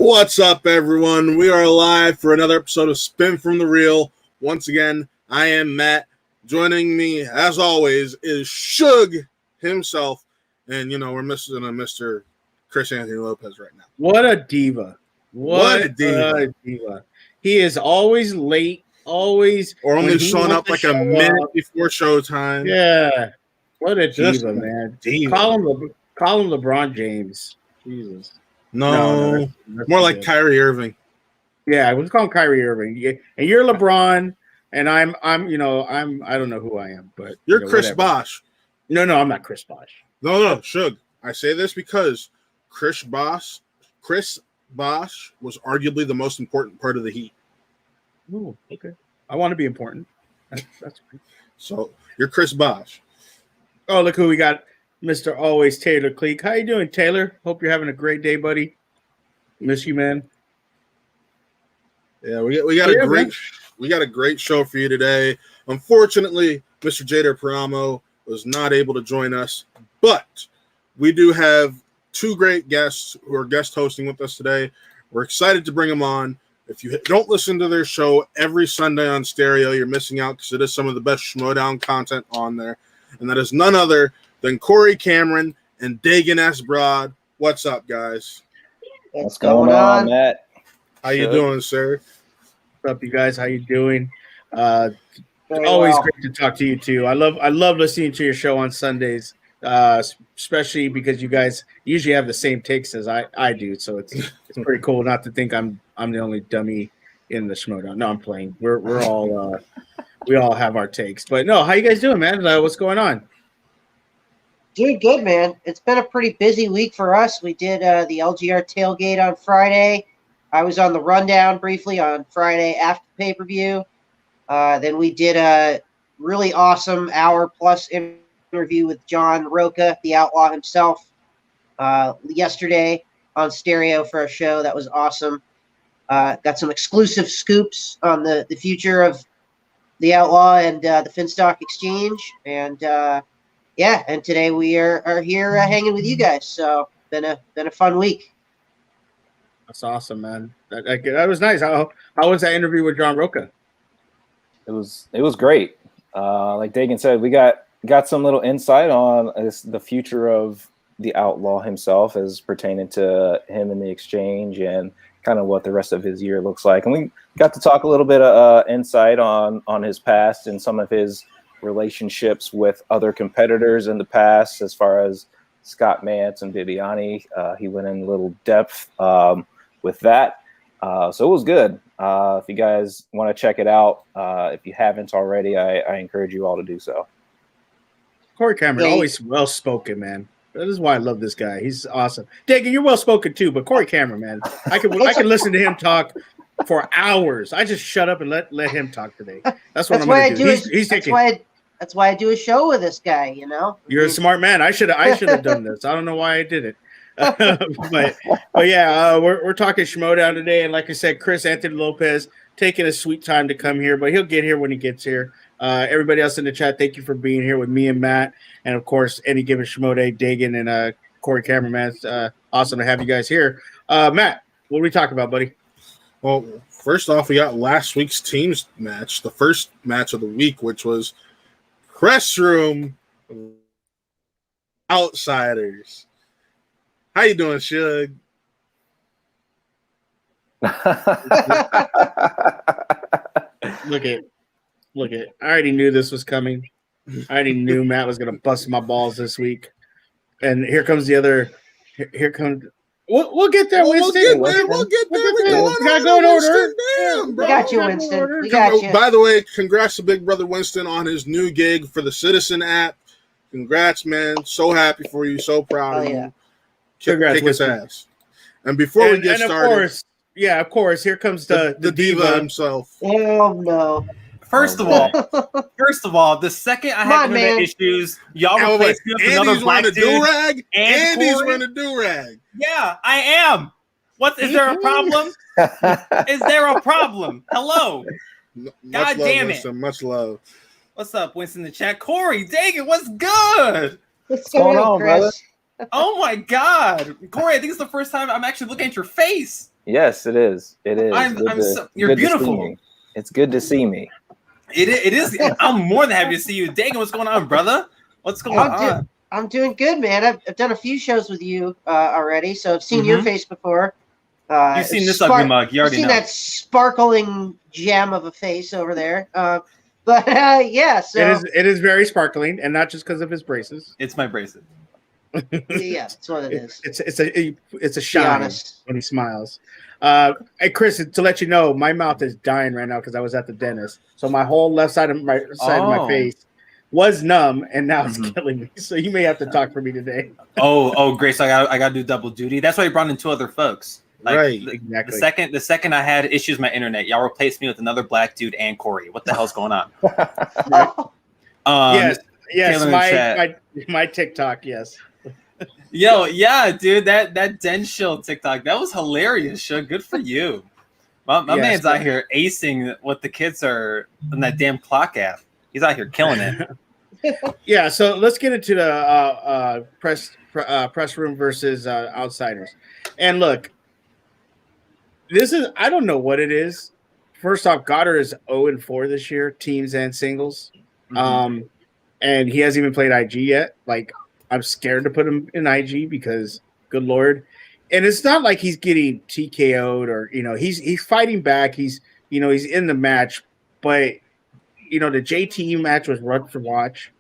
What's up, everyone? We are live for another episode of Spin from the Reel. Once again, I am Matt. Joining me, as always, is Suge himself. And, we're missing a Mr. Chris Anthony Lopez right now. What a diva. What a diva. He is always late, always. Or only showing up like a minute before showtime. Yeah. What a diva, man. Diva. Call him LeBron James. Jesus. No, that's more like Kyrie Irving. Yeah, let's call him Kyrie Irving. Yeah, and you're LeBron, and I'm I don't know who I am, but you're Chris Bosh. No, I'm not Chris Bosh. No, Suge. I say this because Chris Bosh was arguably the most important part of the Heat. Oh, okay. I want to be important. That's great. So you're Chris Bosh. Oh, look who we got. Mr. Always Taylor Cleek. How you doing, Taylor? Hope you're having a great day, buddy. Miss you, man. Yeah, we got a great show for you today. Unfortunately, Mr. Jader Paramo was not able to join us, but we do have two great guests who are guest hosting with us today. We're excited to bring them on. If you don't listen to their show every Sunday on stereo, you're missing out because it is some of the best Schmodown content on there. And that is none other than Corey Cameron and Dagan S. Broad. What's up, guys? What's going on, Matt? How you doing, sir? What's up, you guys? How you doing? Always great to talk to you too. I love listening to your show on Sundays, especially because you guys usually have the same takes as I do. So it's pretty cool not to think I'm the only dummy in the Schmodown. No, I'm playing. We're all we all have our takes. But no, how you guys doing, man? What's going on? Doing good, man. It's been a pretty busy week for us. We did the LGR tailgate on Friday. I was on the rundown briefly on Friday after pay-per-view. Then we did a really awesome hour-plus interview with John Roca, the Outlaw himself, yesterday on stereo for a show. That was awesome. Got some exclusive scoops on the future of the Outlaw and the Finstock Exchange. And and today we are here hanging with you guys. So been a fun week. That's awesome, man. That was nice. How was that interview with John Roca? It was great. Like Dagan said, we got some little insight on the future of the Outlaw himself as pertaining to him in the exchange and kind of what the rest of his year looks like. And we got to talk a little bit of insight on his past and some of his relationships with other competitors in the past, as far as Scott Mance and Viviani. He went in a little depth with that. So it was good. If you guys want to check it out, if you haven't already, I encourage you all to do so. Corey Cameron, always well-spoken, man. That is why I love this guy. He's awesome. Dagan, you're well-spoken too, but Corey Cameron, man, I can listen to him talk for hours. I just shut up and let him talk today. That's what I'm going to do. That's why I do a show with this guy, You're a smart man. I should have done this. I don't know why I did it. but yeah, we're talking Schmodown today, and like I said, Chris Anthony Lopez taking a sweet time to come here, but he'll get here when he gets here. Everybody else in the chat, thank you for being here with me and Matt, and of course, any given Schmoday, Dagan, and Corey Cameron, man. It's awesome to have you guys here. Matt, what are we talking about, buddy? Well, first off, we got last week's teams match, the first match of the week, which was Press Room Outsiders. How you doing, Suge? Look at. I already knew this was coming. I already knew Matt was going to bust my balls this week. And here comes the other. Here comes. We'll get there, Winston. We'll get there. We gotta go in order. We got you, Winston. We got you. By the way, congrats to Big Brother Winston on his new gig for the Citizen app. Congrats, man. So happy for you. So proud of you. Congrats, kick his ass. And before we get started, of course, here comes the diva himself. Oh no! First of all, the second I had internet issues, y'all replaced me with another black dude. Andy's wearing a do-rag. Yeah, I am. Is there a problem? Is there a problem? Hello. God damn it. Much love. What's up, Winston in the chat? Corey, Dagan, what's good? What's going on, brother? Oh my God, Corey! I think it's the first time I'm actually looking at your face. Yes, it is. It is. You're beautiful. It's good to see me. It is. I'm more than happy to see you. Dagan, what's going on, brother? What's going on? I'm doing good, man. I've done a few shows with you already, so I've seen your face before. You've seen this ugly mug. You already know. I've seen that sparkling gem of a face over there. Yeah, so it is very sparkling, and not just because of his braces. It's my braces. Yeah, that's what it is. It's a shine when he smiles. Hey Chris, to let you know, my mouth is dying right now because I was at the dentist. So my whole left side of my face was numb, and now it's killing me. So you may have to talk for me today. Oh, Grace, I got to do double duty. That's why I brought in two other folks. Right. Exactly. The second I had issues with my internet, y'all replaced me with another black dude and Corey. What the hell's going on? Yes. My TikTok. Yes. Yo, yeah, dude, that Den Shield TikTok, that was hilarious. Shug. Good for you. My man's out here acing what the kids are in that damn clock app. He's out here killing it. Yeah, so let's get into the press room versus outsiders. And look, I don't know what it is. First off, Goddard is 0-4 this year, teams and singles. And he hasn't even played IG yet. Like, I'm scared to put him in IG because, good Lord. And it's not like he's getting TKO'd or, he's fighting back. He's in the match. But, the JT match was rough to watch.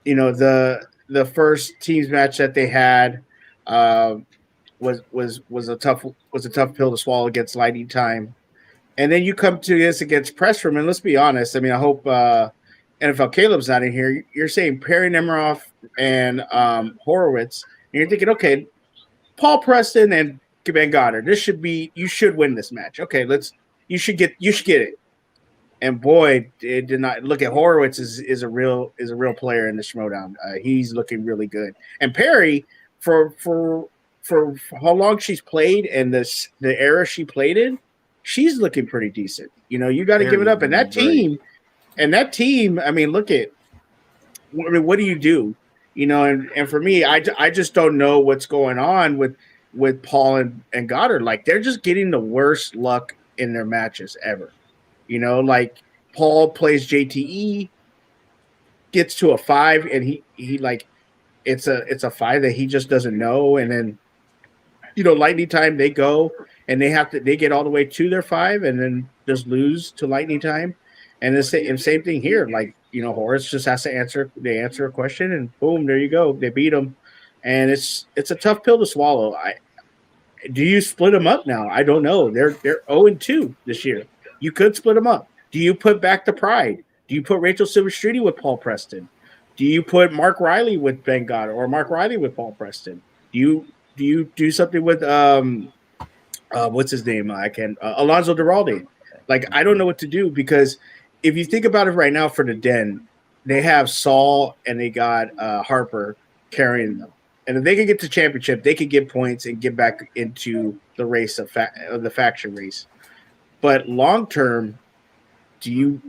The first teams match that they had was a tough pill to swallow against Lightning Time. And then you come to this against Press Room, and let's be honest. I mean, I hope NFL Caleb's not in here. You're saying Perry Nemiroff and Horowitz, and you're thinking, okay, Paul Preston and Ben Goddard. You should win this match. Okay, you should get it. And boy, it did not. Look at Horowitz is a real player in the Schmodown. He's looking really good. And Perry, for how long she's played and the era she played in, she's looking pretty decent. You got to give it up. And that team. And that team, I mean, what do you do? And for me, I just don't know what's going on with Paul and Goddard. Like, they're just getting the worst luck in their matches ever. Like, Paul plays JTE, gets to a 5, and he like it's a 5 that he just doesn't know. And then, Lightning Time, they go and they get all the way to their 5 and then just lose to Lightning Time. And the same thing here. Like, Horace just has to answer a question, and boom, there you go. They beat him, and it's a tough pill to swallow. Do you split them up now? I don't know. They're 0-2 this year. You could split them up. Do you put back the Pride? Do you put Rachel Silverstreety with Paul Preston? Do you put Mark Riley with Ben Goddard or Mark Riley with Paul Preston? Do you do something with what's his name? Alonzo Duralde. Like, I don't know what to do because if you think about it right now for the Den, they have Saul and they got Harper carrying them. And if they can get to championship, they could get points and get back into the race of the faction race. But long term, do you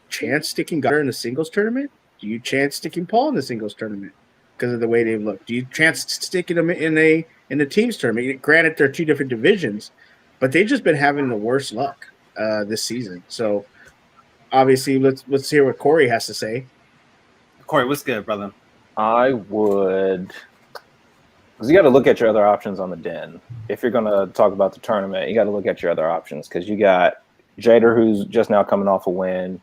chance sticking Goddard in the singles tournament? Do you chance sticking Paul in the singles tournament because of the way they look? Do you chance sticking them in the teams tournament? Granted, they're two different divisions, but they've just been having the worst luck this season. So obviously, let's hear what Corey has to say. Corey, what's good, brother? I would, because you got to look at your other options on the Den. If you're going to talk about the tournament, you got to look at your other options because you got Jader, who's just now coming off a win.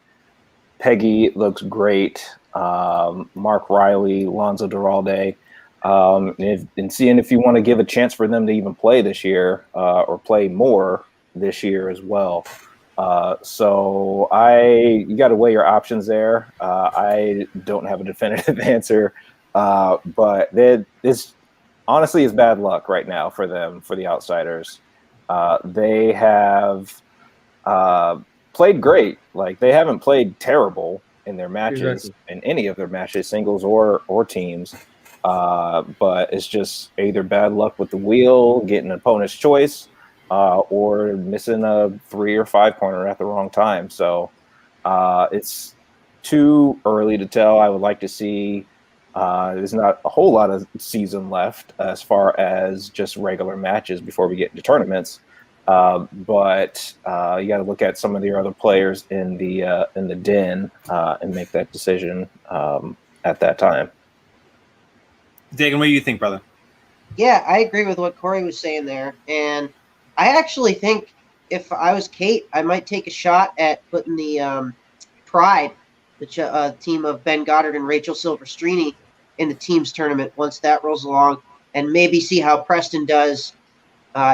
Peggy looks great. Mark Riley, Lonzo Duralde. And seeing if you want to give a chance for them to even play this year or play more this year as well. So you got to weigh your options there. I don't have a definitive answer, but this honestly is bad luck right now for them, for the outsiders. They have played great. Like, they haven't played terrible in their matches, in any of their matches, singles or teams. But it's just either bad luck with the wheel, getting an opponent's choice, or missing a 3 or 5 pointer at the wrong time. So it's too early to tell. I would like to see there's not a whole lot of season left as far as just regular matches before we get into tournaments. But you got to look at some of the other players in the den and make that decision at that time. Dagan, what do you think, brother? Yeah, I agree with what Corey was saying there. And I actually think if I was Kate, I might take a shot at putting the Pride, the team of Ben Goddard and Rachel Silvestrini, in the teams tournament once that rolls along, and maybe see how Preston does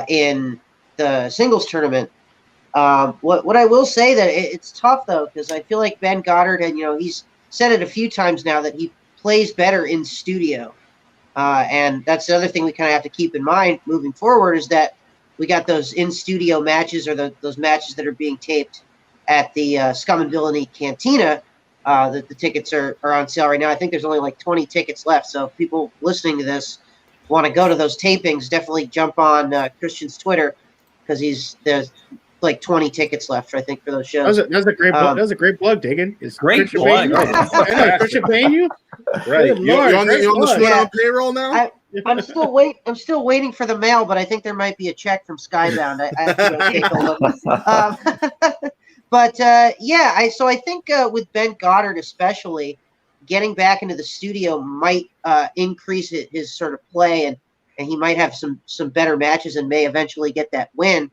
in the singles tournament. What I will say that it's tough, though, because I feel like Ben Goddard, and he's said it a few times now, that he plays better in studio. And that's the other thing we kind of have to keep in mind moving forward, is that we got those in-studio matches, or those matches that are being taped at the Scum and Villainy Cantina. The tickets are on sale right now. I think there's only like 20 tickets left. So if people listening to this want to go to those tapings, definitely jump on Christian's Twitter, because there's like 20 tickets left, I think, for those shows. That's a great plug. That's a great plug, Dagan. Is Great Christian plug. paying you? Christian paying you? Right. Good You Lord, on great the plug. Sweat on payroll now? I'm still waiting for the mail, but I think there might be a check from Skybound. I have to go take a look. But so I think with Ben Goddard especially, getting back into the studio might increase his sort of play, and he might have some better matches and may eventually get that win,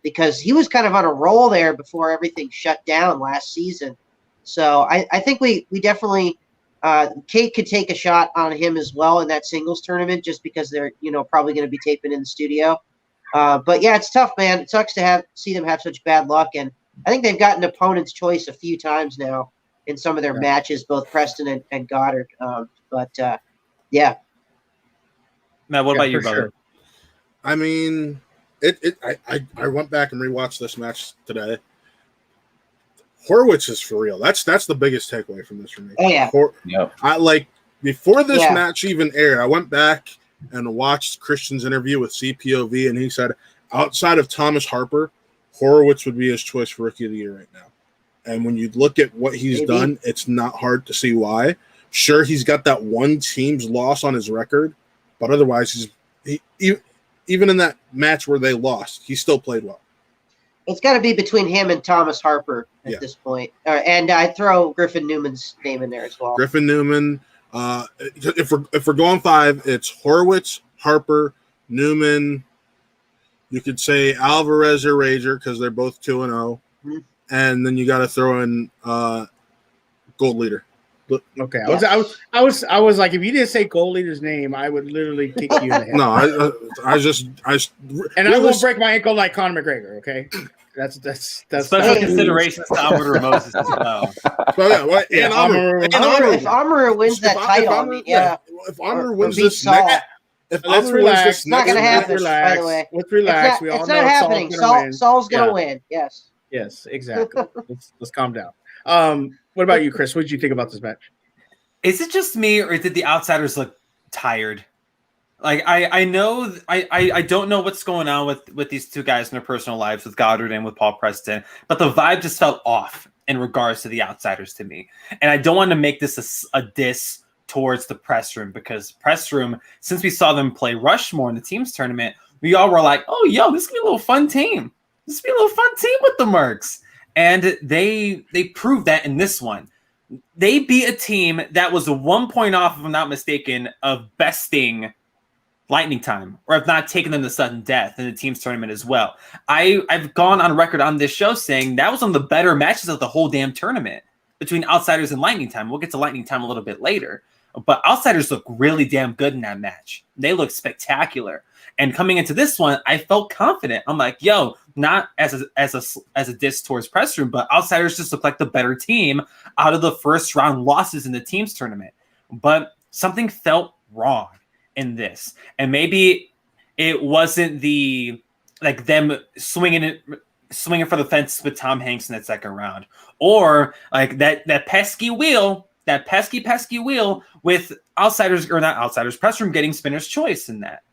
because he was kind of on a roll there before everything shut down last season. So I think we definitely Kate could take a shot on him as well in that singles tournament, just because they're probably going to be taping in the studio. But yeah, it's tough, man. It sucks to see them have such bad luck, and I think they've gotten opponent's choice a few times now in some of their matches, both Preston and Goddard. Yeah. Matt, what about you, brother? Sure. I mean, I went back and rewatched this match today. Horwitz is for real. That's the biggest takeaway from this for me. Oh yeah. I before this match even aired, I went back and watched Christian's interview with CPOV, and he said outside of Thomas Harper, Horowitz would be his choice for Rookie of the Year right now. And when you look at what he's done, it's not hard to see why. Sure, he's got that one team's loss on his record, but otherwise, even in that match where they lost, he still played well. It's got to be between him and Thomas Harper at this point. And I throw Griffin Newman's name in there as well. Griffin Newman. If we're going five, it's Horowitz, Harper, Newman. You could say Alvarez or Rager because they're both 2-0, and then you got to throw in Gold Leader. Okay, I was like, if you didn't say Gold Leader's name, I would literally kick you in the head. No, I won't break my ankle like Conor McGregor. Okay, that's special considerations to Amaru Moses as well. And Amaru. If Amaru wins that title, if Amaru wins this let's relax. It's not going to happen. By the way, let's relax. It's not happening. Saul's going to win. Yes, exactly. let's calm down. What about you, Chris? What did you think about this match? Is it just me, or did the outsiders look tired? Like I know I don't know what's going on with these two guys in their personal lives, with Goddard and with Paul Preston, but the vibe just felt off in regards to the outsiders to me. And I don't want to make this a diss towards the press room, because press room, since we saw them play Rushmore in the teams tournament, we all were like, oh, yo, this could be a little fun team. This could be a little fun team with the Mercs. And they proved that in this one. They beat a team that was 1 point off, if I'm not mistaken, of besting Lightning Time, or if not taking them to sudden death in the teams tournament as well. I've gone on record on this show saying that was one of the better matches of the whole damn tournament between Outsiders and Lightning Time. We'll get to Lightning Time a little bit later. But Outsiders look really damn good in that match. They look spectacular. And coming into this one, I felt confident. I'm like, yo, not as a diss towards press room, but Outsiders just look like the better team out of the first round losses in the teams tournament. But something felt wrong in this, and maybe it wasn't them swinging for the fence with Tom Hanks in that second round, or like that pesky wheel with Outsiders, or not Outsiders, press room getting spinner's choice in that.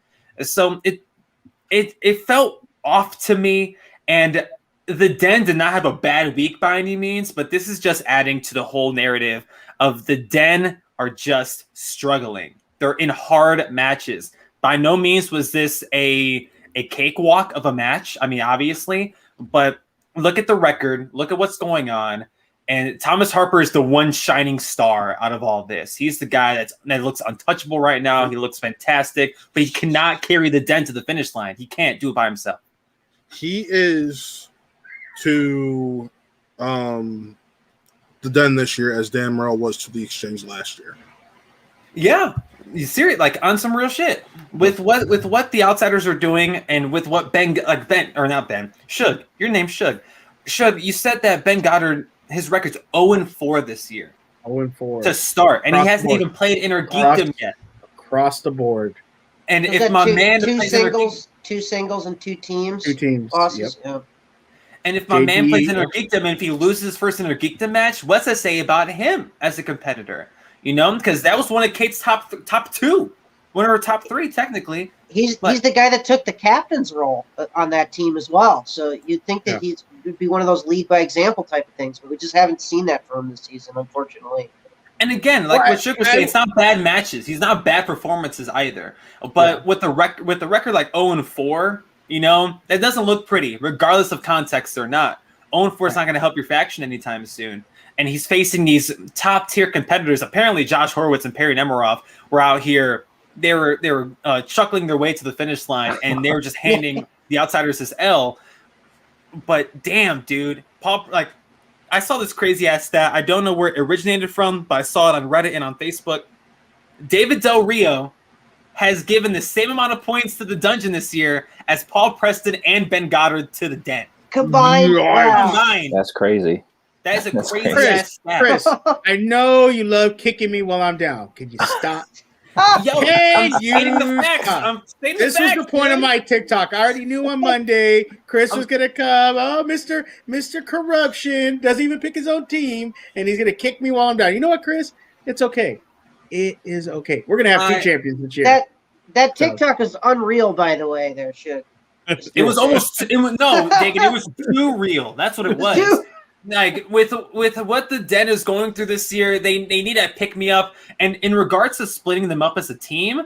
So it felt off to me, and the Den did not have a bad week by any means, but this is just adding to the whole narrative of the Den are just struggling. They're in hard matches. By no means was this a a cakewalk of a match. I mean, obviously, but look at the record. Look at what's going on. And Thomas Harper is the one shining star out of all this. He's the guy that looks untouchable right now. He looks fantastic, but he cannot carry the den to the finish line. He can't do it by himself. He is to the den this year as Dan Morrell was to the exchange last year. Yeah, you serious? Like on some real shit with what the outsiders are doing, and with what Shug. Your name's Shug. Shug, you said that Ben Goddard, his record's 0-4 this year. 0-4 to start, and he hasn't even played Inner Geekdom yet. Across the board. And if my man two singles and two teams. Yep. Yeah. And if my man plays Inner Geekdom, and if he loses his first Inner Geekdom match, what's that say about him as a competitor? You know, because that was one of Kate's top two, one of her top three, technically. He's the guy that took the captain's role on that team as well. So you'd think that would be one of those lead by example type of things, but we just haven't seen that from him this season, unfortunately. And again, like what Shook was saying, it's not bad matches. He's not bad performances either. But with the record like 0-4, you know, that doesn't look pretty, regardless of context or not. 0-4 is not going to help your faction anytime soon. And he's facing these top tier competitors. Apparently, Josh Horowitz and Perry Nemiroff were out here. They were chuckling their way to the finish line, and they were just handing the outsiders this L. But damn, dude, Paul, like, I saw this crazy ass stat. I don't know where it originated from, but I saw it on Reddit and on Facebook. David Del Rio has given the same amount of points to the dungeon this year as Paul Preston and Ben Goddard to the den. Combined. That's crazy. That is a crazy ass stat. Chris, I know you love kicking me while I'm down. Can you stop? Yo, hey, I'm stating the facts. This was the point of my TikTok. I already knew on Monday Chris was gonna come. Oh, Mr. Corruption doesn't even pick his own team, and he's gonna kick me while I'm down. You know what, Chris? It's okay. It is okay. We're gonna have two champions this year. That TikTok is unreal, by the way. There, shit. It was Dagan, it was too real. That's what it was. Like with what the den is going through this year, they need to pick me up. And in regards to splitting them up as a team,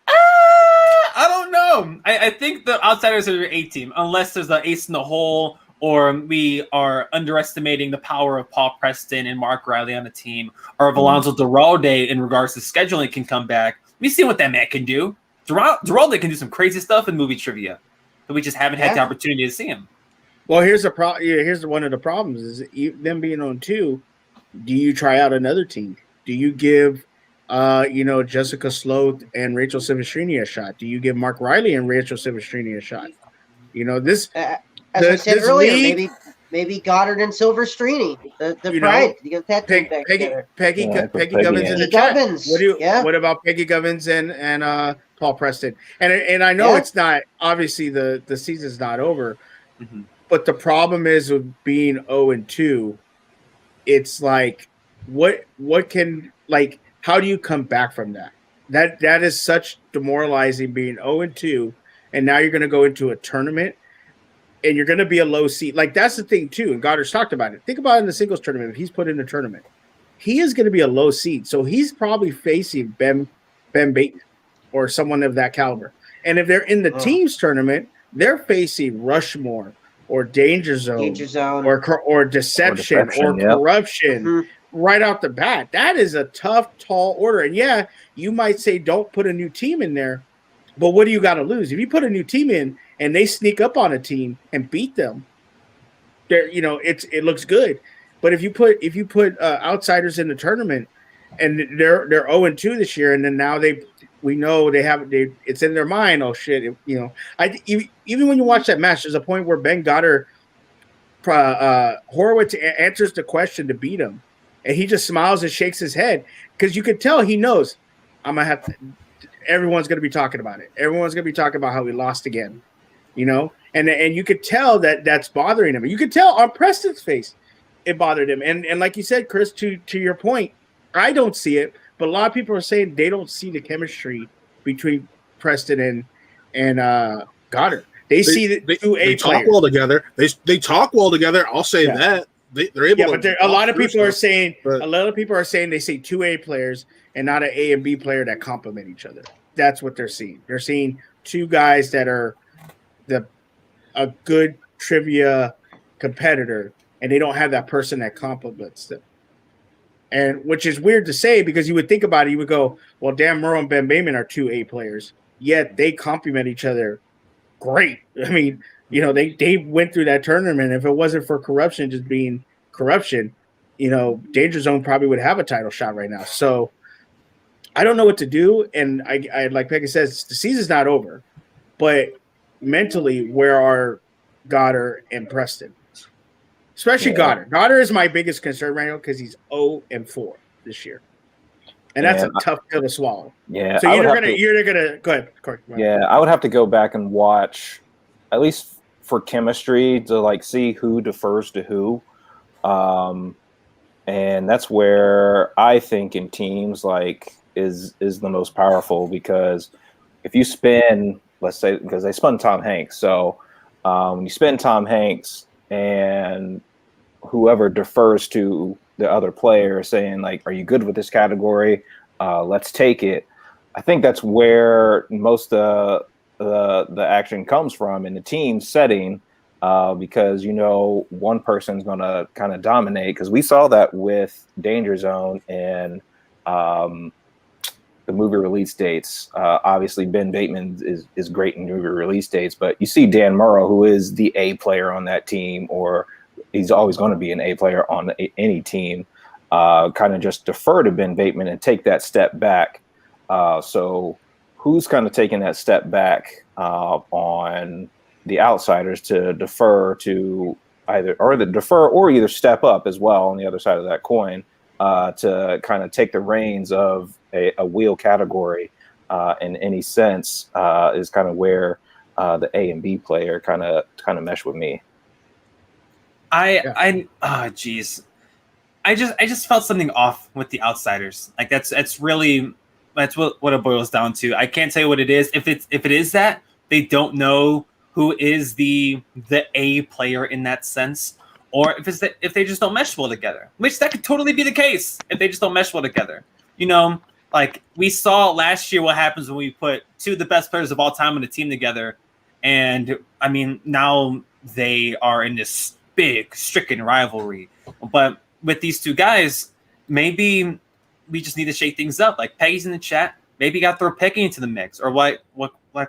I don't know. I think the outsiders are your A team, unless there's an ace in the hole, or we are underestimating the power of Paul Preston and Mark Riley on the team, or if Alonzo Duralde in regards to scheduling can come back. We see what that man can do. Duralde can do some crazy stuff in movie trivia, but we just haven't had the opportunity to see him. Well, here's the problem. Here's one of the problems: is them being on two. Do you try out another team? Do you give, Jessica Sloat and Rachel Silvestrini a shot? Do you give Mark Riley and Rachel Silvestrini a shot? You know this. As I said earlier, maybe Goddard and Silvestrini, the pride. You get that team back together. Peggy Govins in the chat. What about Peggy Govins and Paul Preston? And I know it's not obviously the season's not over. Mm-hmm. But the problem is with being 0-2, it's like what can how do you come back from that? That is such demoralizing being 0-2, and now you're going to go into a tournament and you're going to be a low seed. Like that's the thing too, and Goddard's talked about it. Think about it in the singles tournament. If he's put in a tournament, he is going to be a low seed. So he's probably facing Ben Bateman or someone of that caliber. And if they're in the teams tournament, they're facing Rushmore or Danger Zone. Or Deception or Corruption right off the bat. That is a tough, tall order. And yeah, you might say don't put a new team in there, but what do you got to lose? If you put a new team in and they sneak up on a team and beat them, it looks good. But if you put outsiders in the tournament and they're 0-2 this year, and then now we know it's in their mind. Oh shit! Even when you watch that match, there's a point where Ben Goddard, Horowitz answers the question to beat him, and he just smiles and shakes his head because you could tell he knows I'm gonna have to. Everyone's gonna be talking about it. Everyone's gonna be talking about how we lost again, and you could tell that's bothering him. You could tell on Preston's face it bothered him, and like you said, Chris, to your point, I don't see it. But a lot of people are saying they don't see the chemistry between Preston and Goddard. They see the two A players. Talk well together. They talk well together. I'll say that they're able. Yeah, but a lot of people are saying they see two A players and not an A and B player that complement each other. That's what they're seeing. They're seeing two guys that are a good trivia competitor, and they don't have that person that complements them. And which is weird to say because you would think about it, you would go, well, Dan Murrow and Ben Bayman are 2 A players, yet they complement each other great. I mean, they went through that tournament. If it wasn't for corruption just being corruption, Danger Zone probably would have a title shot right now. So I don't know what to do. And I like Peggy says, the season's not over, but mentally, where are Goddard and Preston? Especially Goddard. Goddard is my biggest concern right now because he's 0-4 this year. And that's a tough pill to swallow. Yeah. So you're gonna go ahead, Corey. Yeah, I would have to go back and watch, at least for chemistry, to like see who defers to who. And that's where I think in teams like is the most powerful, because if you spin, let's say, because they spun Tom Hanks. So when you spin Tom Hanks and whoever defers to the other player saying like, are you good with this category? Let's take it. I think that's where most of the action comes from in the team setting, because one person's going to kind of dominate, because we saw that with Danger Zone and the movie release dates. Obviously, Ben Bateman is great in movie release dates, but you see Dan Murrow, who is the A player on that team, or he's always going to be an A player on any team, kind of just defer to Ben Bateman and take that step back. So who's kind of taking that step back on the outsiders to defer to either step up as well on the other side of that coin, to kind of take the reins of a wheel category in any sense, is kind of where the A and B player kind of mesh with me. I just felt something off with the outsiders. Like that's what it boils down to. I can't tell you what it is. If it is that they don't know who is the A player in that sense, or if they just don't mesh well together, which that could totally be the case if they just don't mesh well together. Like we saw last year what happens when we put 2 of the best players of all time on a team together, and I mean now they are in this big stricken rivalry. But with these 2 guys, maybe we just need to shake things up. Like Peggy's in the chat, maybe you got to throw Peggy into the mix, or what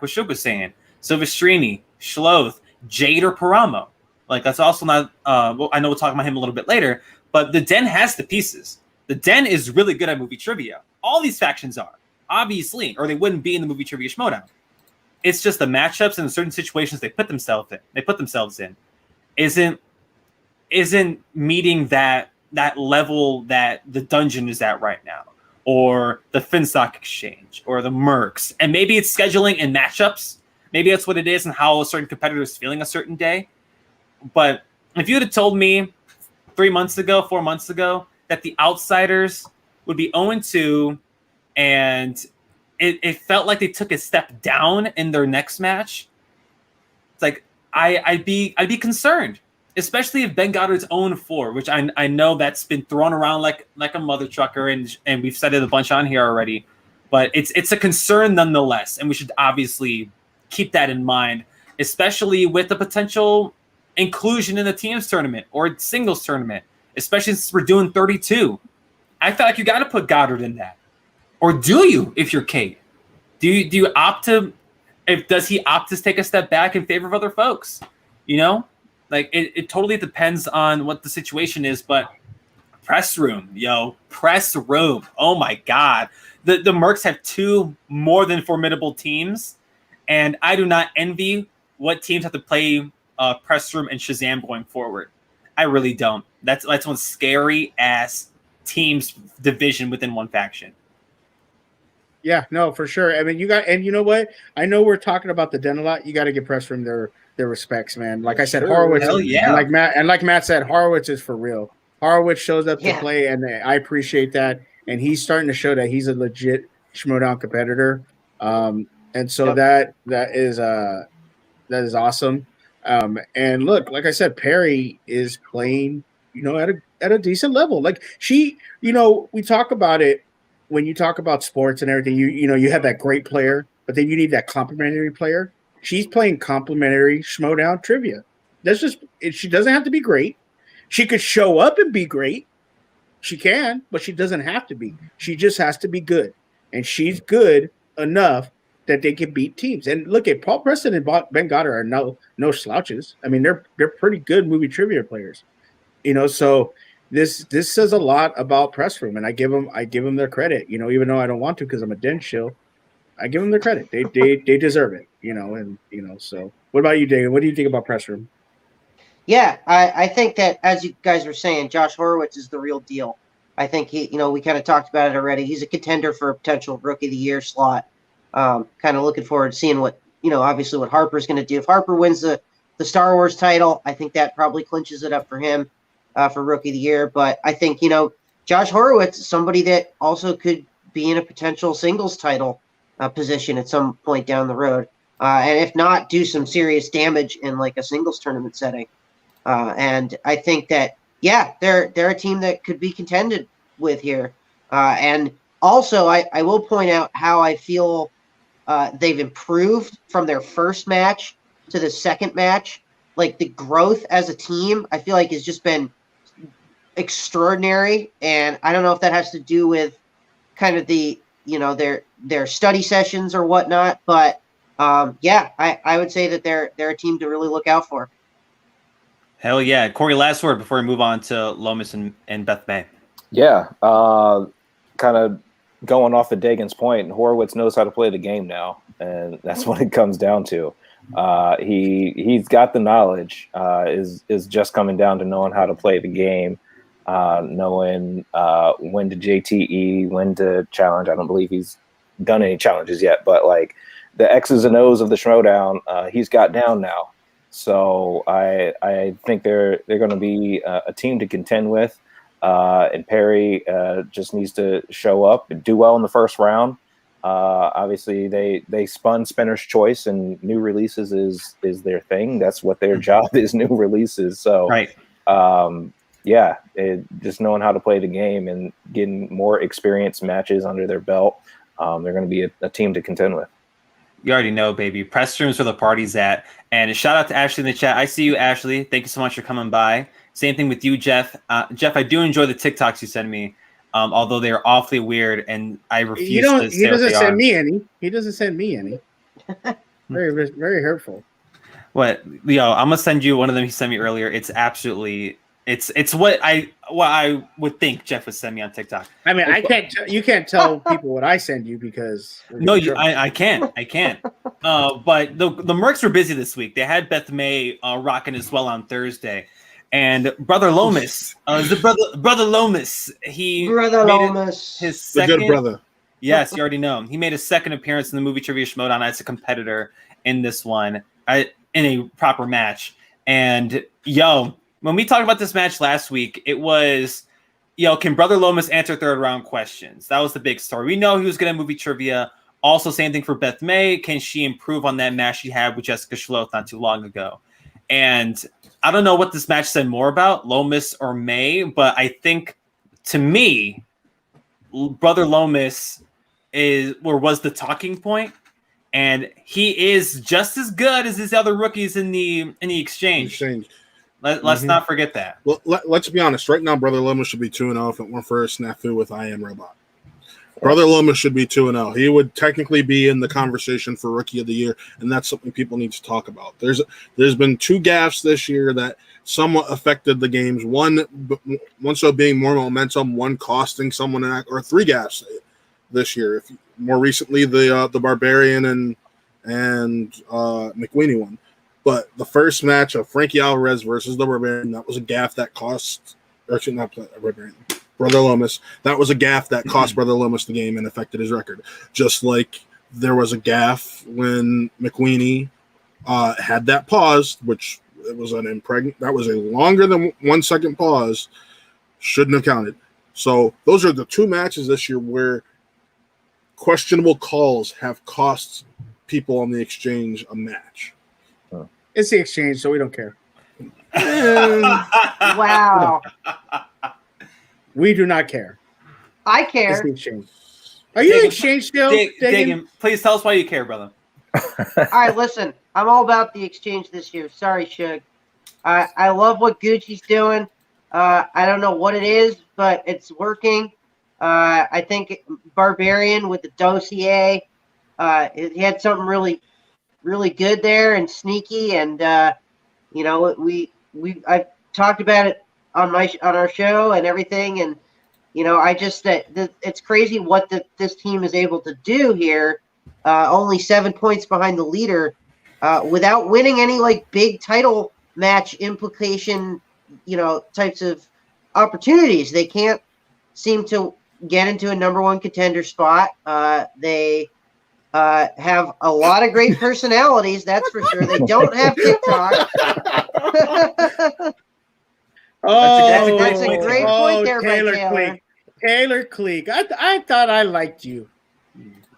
Shug was saying, Silvestrini, Schloth, Jade, or Paramo. Like that's also not. I know we'll talk about him a little bit later, but the Den has the pieces. The Den is really good at movie trivia. All these factions are, obviously, or they wouldn't be in the movie trivia Schmodown. It's just the matchups and the certain situations they put themselves in isn't meeting that level that the dungeon is at right now, or the Finstock Exchange, or the Mercs. And maybe it's scheduling and matchups. Maybe that's what it is, and how a certain competitor is feeling a certain day. But if you had told me 4 months ago, that the outsiders would be 0-2, and it felt like they took a step down in their next match, it's like I'd be concerned, especially if Ben Goddard's 0-4, which I know that's been thrown around like a mother trucker, and we've said it a bunch on here already, but it's a concern nonetheless, and we should obviously keep that in mind, especially with the potential inclusion in the teams tournament or singles tournament, especially since we're doing 32. I feel like you got to put Goddard in that, or do you? If you're Kate, do you opt to? Does he opt to take a step back in favor of other folks? Like it totally depends on what the situation is. But press room. Oh my God, the Mercs have 2 more than formidable teams, and I do not envy what teams have to play press room and Shazam going forward. I really don't. That's one scary ass teams division within one faction. Yeah, no, for sure. I mean, you know what? I know we're talking about the Den a lot. You got to give press room their respects, man. Like I said, Horowitz. Hell yeah. And like Matt said, Horowitz is for real. Horowitz shows up to play, and I appreciate that. And he's starting to show that he's a legit Schmodown competitor. And so that is awesome. And look, like I said, Perry is playing, at a decent level. Like we talk about it when you talk about sports and everything. You have that great player, but then you need that complementary player. she's playing complimentary Schmodown trivia. She doesn't have to be great. She could show up and be great. She can, but she doesn't have to be. She just has to be good. And she's good enough that they can beat teams. And look at Paul Preston and Ben Goddard are no slouches. I mean, they're pretty good movie trivia players. So this says a lot about Press Room, and I give them their credit. Even though I don't want to because I'm a den shill, I give them their credit. They deserve it. So what about you, David? What do you think about Press Room? Yeah, I think that, as you guys were saying, Josh Horowitz is the real deal. I think we kind of talked about it already. He's a contender for a potential Rookie of the Year slot. Kind of looking forward to seeing what Harper's going to do. If Harper wins the Star Wars title, I think that probably clinches it up for him for Rookie of the Year. But I think, Josh Horowitz is somebody that also could be in a potential singles title position at some point down the road. And if not, do some serious damage in like a singles tournament setting. And I think that, they're a team that could be contended with here. And also, I will point out how I feel they've improved from their first match to the second match. Like the growth as a team, I feel like has just been extraordinary. And I don't know if that has to do with kind of the, their study sessions or whatnot. But I would say that they're a team to really look out for. Hell yeah. Corey, last word before we move on to Lomas and Beth May. Yeah. Kind of going off of Dagan's point, Horowitz knows how to play the game now, and that's what it comes down to. He's got the knowledge, is just coming down to knowing how to play the game, knowing when to JTE, when to challenge. I don't believe he's done any challenges yet, but like the X's and O's of the Schmodown, he's got down now. So I think they're going to be a team to contend with. And Perry just needs to show up and do well in the first round. Obviously, they spun Spinner's Choice, and new releases is their thing. That's what their job is, new releases. So, right. Just knowing how to play the game and getting more experienced matches under their belt, they're going to be a team to contend with. You already know, baby. Press rooms where the party's at. And shout out to Ashley in the chat. I see you, Ashley. Thank you so much for coming by. Same thing with you, Jeff. Jeff, I do enjoy the TikToks you send me, although they are awfully weird, and I refuse to say what they are. He doesn't send me any. He doesn't send me any. Very, very hurtful. What? Yo, I'm gonna send you one of them he sent me earlier. It's absolutely. It's what I would think Jeff would send me on TikTok. I mean, you can't tell people what I send you because I can't. But the Mercs were busy this week. They had Beth May rocking as well on Thursday, and Brother Lomas, Brother Lomas, his second, the good brother. Yes, you already know him. He made his second appearance in the movie trivia Schmodown as a competitor in this one, in a proper match. And when we talked about this match last week, it was, can Brother Lomas answer third round questions? That was the big story. We know he was going to movie trivia. Also, same thing for Beth May. Can she improve on that match she had with Jessica Schloth not too long ago? And I don't know what this match said more about, Lomas or May, but I think, to me, Brother Lomas was the talking point, and he is just as good as his other rookies in the exchange. Let's not forget that. Well, let's be honest. Right now, Brother Lomas should be 2-0 if it weren't for a snafu with I Am Robot. Brother Lomas should be 2-0. He would technically be in the conversation for Rookie of the Year, and that's something people need to talk about. There's been 2 gaffes this year that somewhat affected the games. One so being more momentum, one costing someone or 3 gaffes this year. More recently, the Barbarian and McWeenie one. But the first match of Frankie Alvarez versus the Barbarian, that was a gaffe that cost, or actually not Barbarian, Brother Lomas. That was a gaffe that cost Brother Lomas the game and affected his record. Just like there was a gaffe when McWeenie had that pause, which it was that was a longer than 1 second pause, shouldn't have counted. So those are the 2 matches this year where questionable calls have cost people on the exchange a match. It's the exchange, so we don't care. Wow. We do not care. I care. It's the exchange. Are you an exchange still? Dagan, please tell us why you care, brother. All right, listen. I'm all about the exchange this year. Sorry, Shug. I love what Gucci's doing. I don't know what it is, but it's working. I think Barbarian with the dossier, he had something really, really good there and sneaky. And I've talked about it on our show and everything. And I just it's crazy what this team is able to do here. Only 7 points behind the leader, without winning any like big title match implication, types of opportunities. They can't seem to get into a number one contender spot. They have a lot of great personalities, that's for sure. They don't have TikTok. That's a great point there, Taylor by Taylor. Taylor Cleek. I thought I liked you.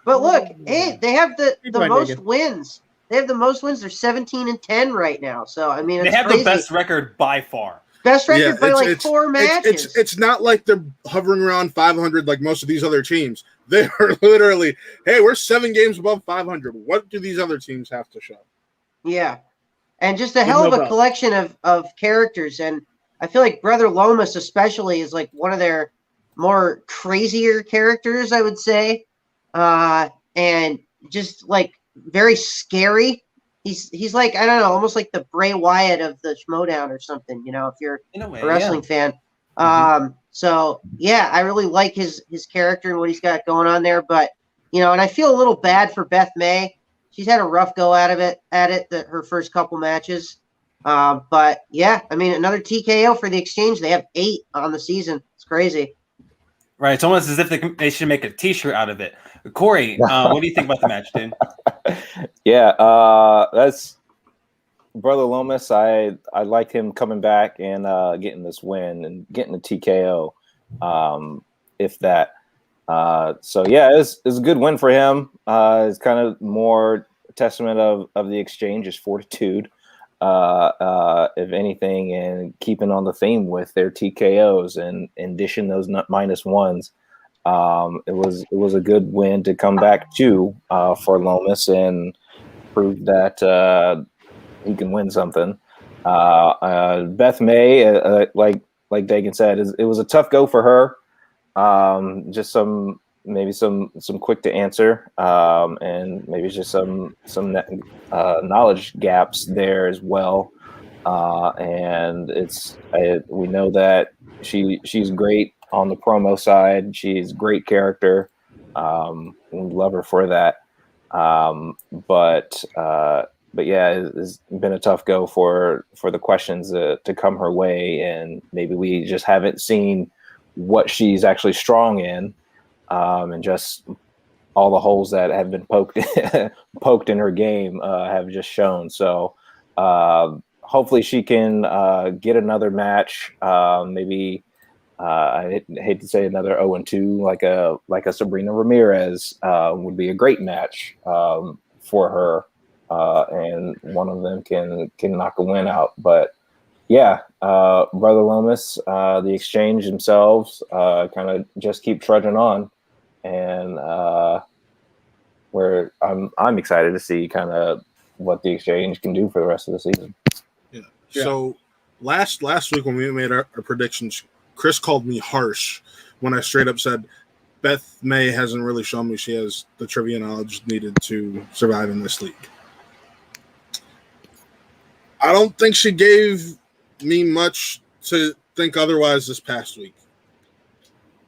But look, hey, they have the most wins. They have the most wins. They're 17-10 right now. So I mean, they have crazy. the best record by far. Best record by like 4 matches. It's not like they're hovering around 500 like most of these other teams. They are literally, hey, we're 7 games above 500. What do these other teams have to show? Yeah, and just a hell of a collection of characters. And I feel like Brother Lomas especially is like one of their more crazier characters, I would say. And just like very scary. He's like, I don't know, almost like the Bray Wyatt of the Schmodown or something, if you're a wrestling fan. So yeah, I really like his character and what he's got going on there. But and I feel a little bad for Beth May. She's had a rough go at it her first couple matches. But yeah, I mean, another TKO for the Exchange. They have 8 on the season. It's crazy. Right, it's almost as if they should make a T-shirt out of it. Corey, what do you think about the match, dude? Yeah, that's Brother Lomas. I like him coming back and getting this win and getting the TKO, if that. So yeah, it's a good win for him. It's kind of more testament of the Exchange's fortitude, if anything, and keeping on the theme with their TKOs and dishing those -1s. It was a good win to come back to for Lomas and prove that he can win something. Beth May, like Dagan said, it was a tough go for her. Just some quick to answer, and maybe just some knowledge gaps there as well. And we know that she's great on the promo side. She's a great character. We love her for that. But yeah, it's been a tough go for the questions to come her way, and maybe we just haven't seen what she's actually strong in, and just all the holes that have been poked in her game have just shown. So hopefully she can get another match. Maybe I hate to say another 0-2 like a Sabrina Ramirez would be a great match for her, and one of them can knock a win out. But yeah, Brother Lomas, the Exchange themselves, kind of just keep trudging on, and where I'm excited to see kind of what the Exchange can do for the rest of the season. Yeah. So last week when we made our predictions, Chris called me harsh when I straight up said Beth May hasn't really shown me she has the trivia knowledge needed to survive in this league. I don't think she gave me much to think otherwise this past week.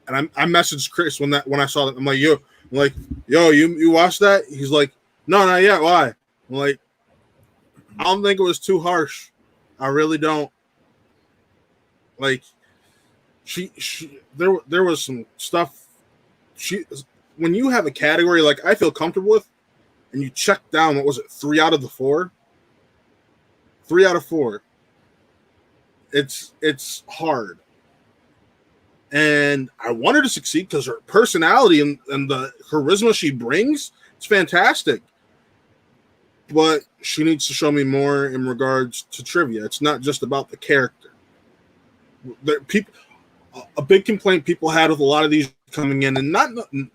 And I messaged Chris when I saw that. I'm like, yo, you watched that? He's like, no, not yet. Why? I'm like, I don't think it was too harsh. I really don't. Like, there was some stuff. When you have a category like I feel comfortable with, and you check down, what was it, 3 out of the 4? 3 out of 4. It's hard. And I want her to succeed because her personality and the charisma she brings, it's fantastic. But she needs to show me more in regards to trivia. It's not just about the character. A big complaint people had with a lot of these coming in, and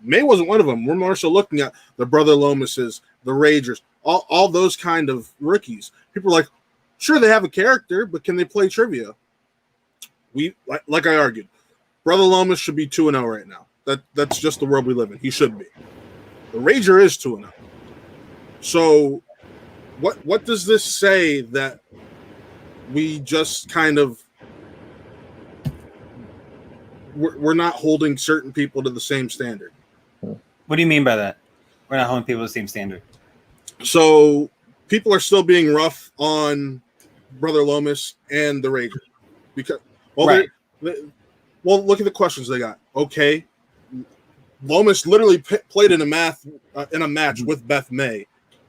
May wasn't one of them. We're more so looking at the Brother Lomases, the Ragers. all those kind of rookies. People are like, sure, they have a character, but can they play trivia? Like I argued, Brother Lomas should be 2-0 right now. That's just the world we live in. He should be. The Rager is 2-0. So what does this say that we just kind of we're not holding certain people to the same standard? What do you mean by that? We're not holding people to the same standard. So people are still being rough on Brother Lomas and the Rager because Right. Well, look at the questions they got. Okay, Lomas literally played in a match with Beth May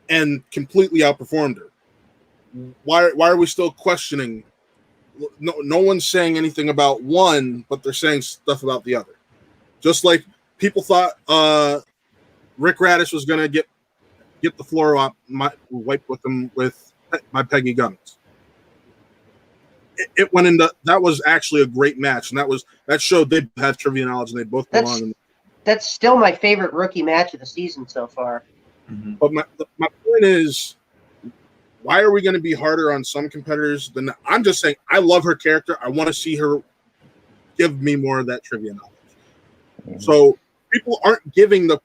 and completely outperformed her. Why are we still questioning? No one's saying anything about one, but they're saying stuff about the other. Just like people thought Rick Radish was going to get the floor wiped with him by Peggy Gummins. It went into that was actually a great match, and that showed they have trivia knowledge and they both belong. That's still my favorite rookie match of the season so far. Mm-hmm. But my point is, why are we going to be harder on some competitors than I'm just saying? I love her character. I want to see her give me more of that trivia knowledge. Mm-hmm. So people aren't giving the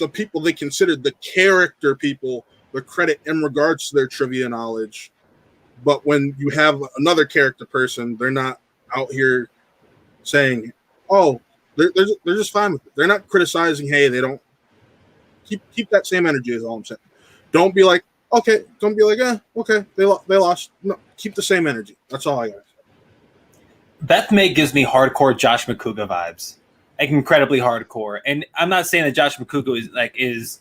people they considered the character people the credit in regards to their trivia knowledge. But when you have another character person, they're not out here saying, "Oh, they're just fine with it." They're not criticizing. Hey, they don't keep that same energy. Is all I'm saying. Don't be like, okay. Don't be like, okay, they lost. No, keep the same energy. That's all I got. Beth May gives me hardcore Josh McCouga vibes, like incredibly hardcore. And I'm not saying that Josh McCouga is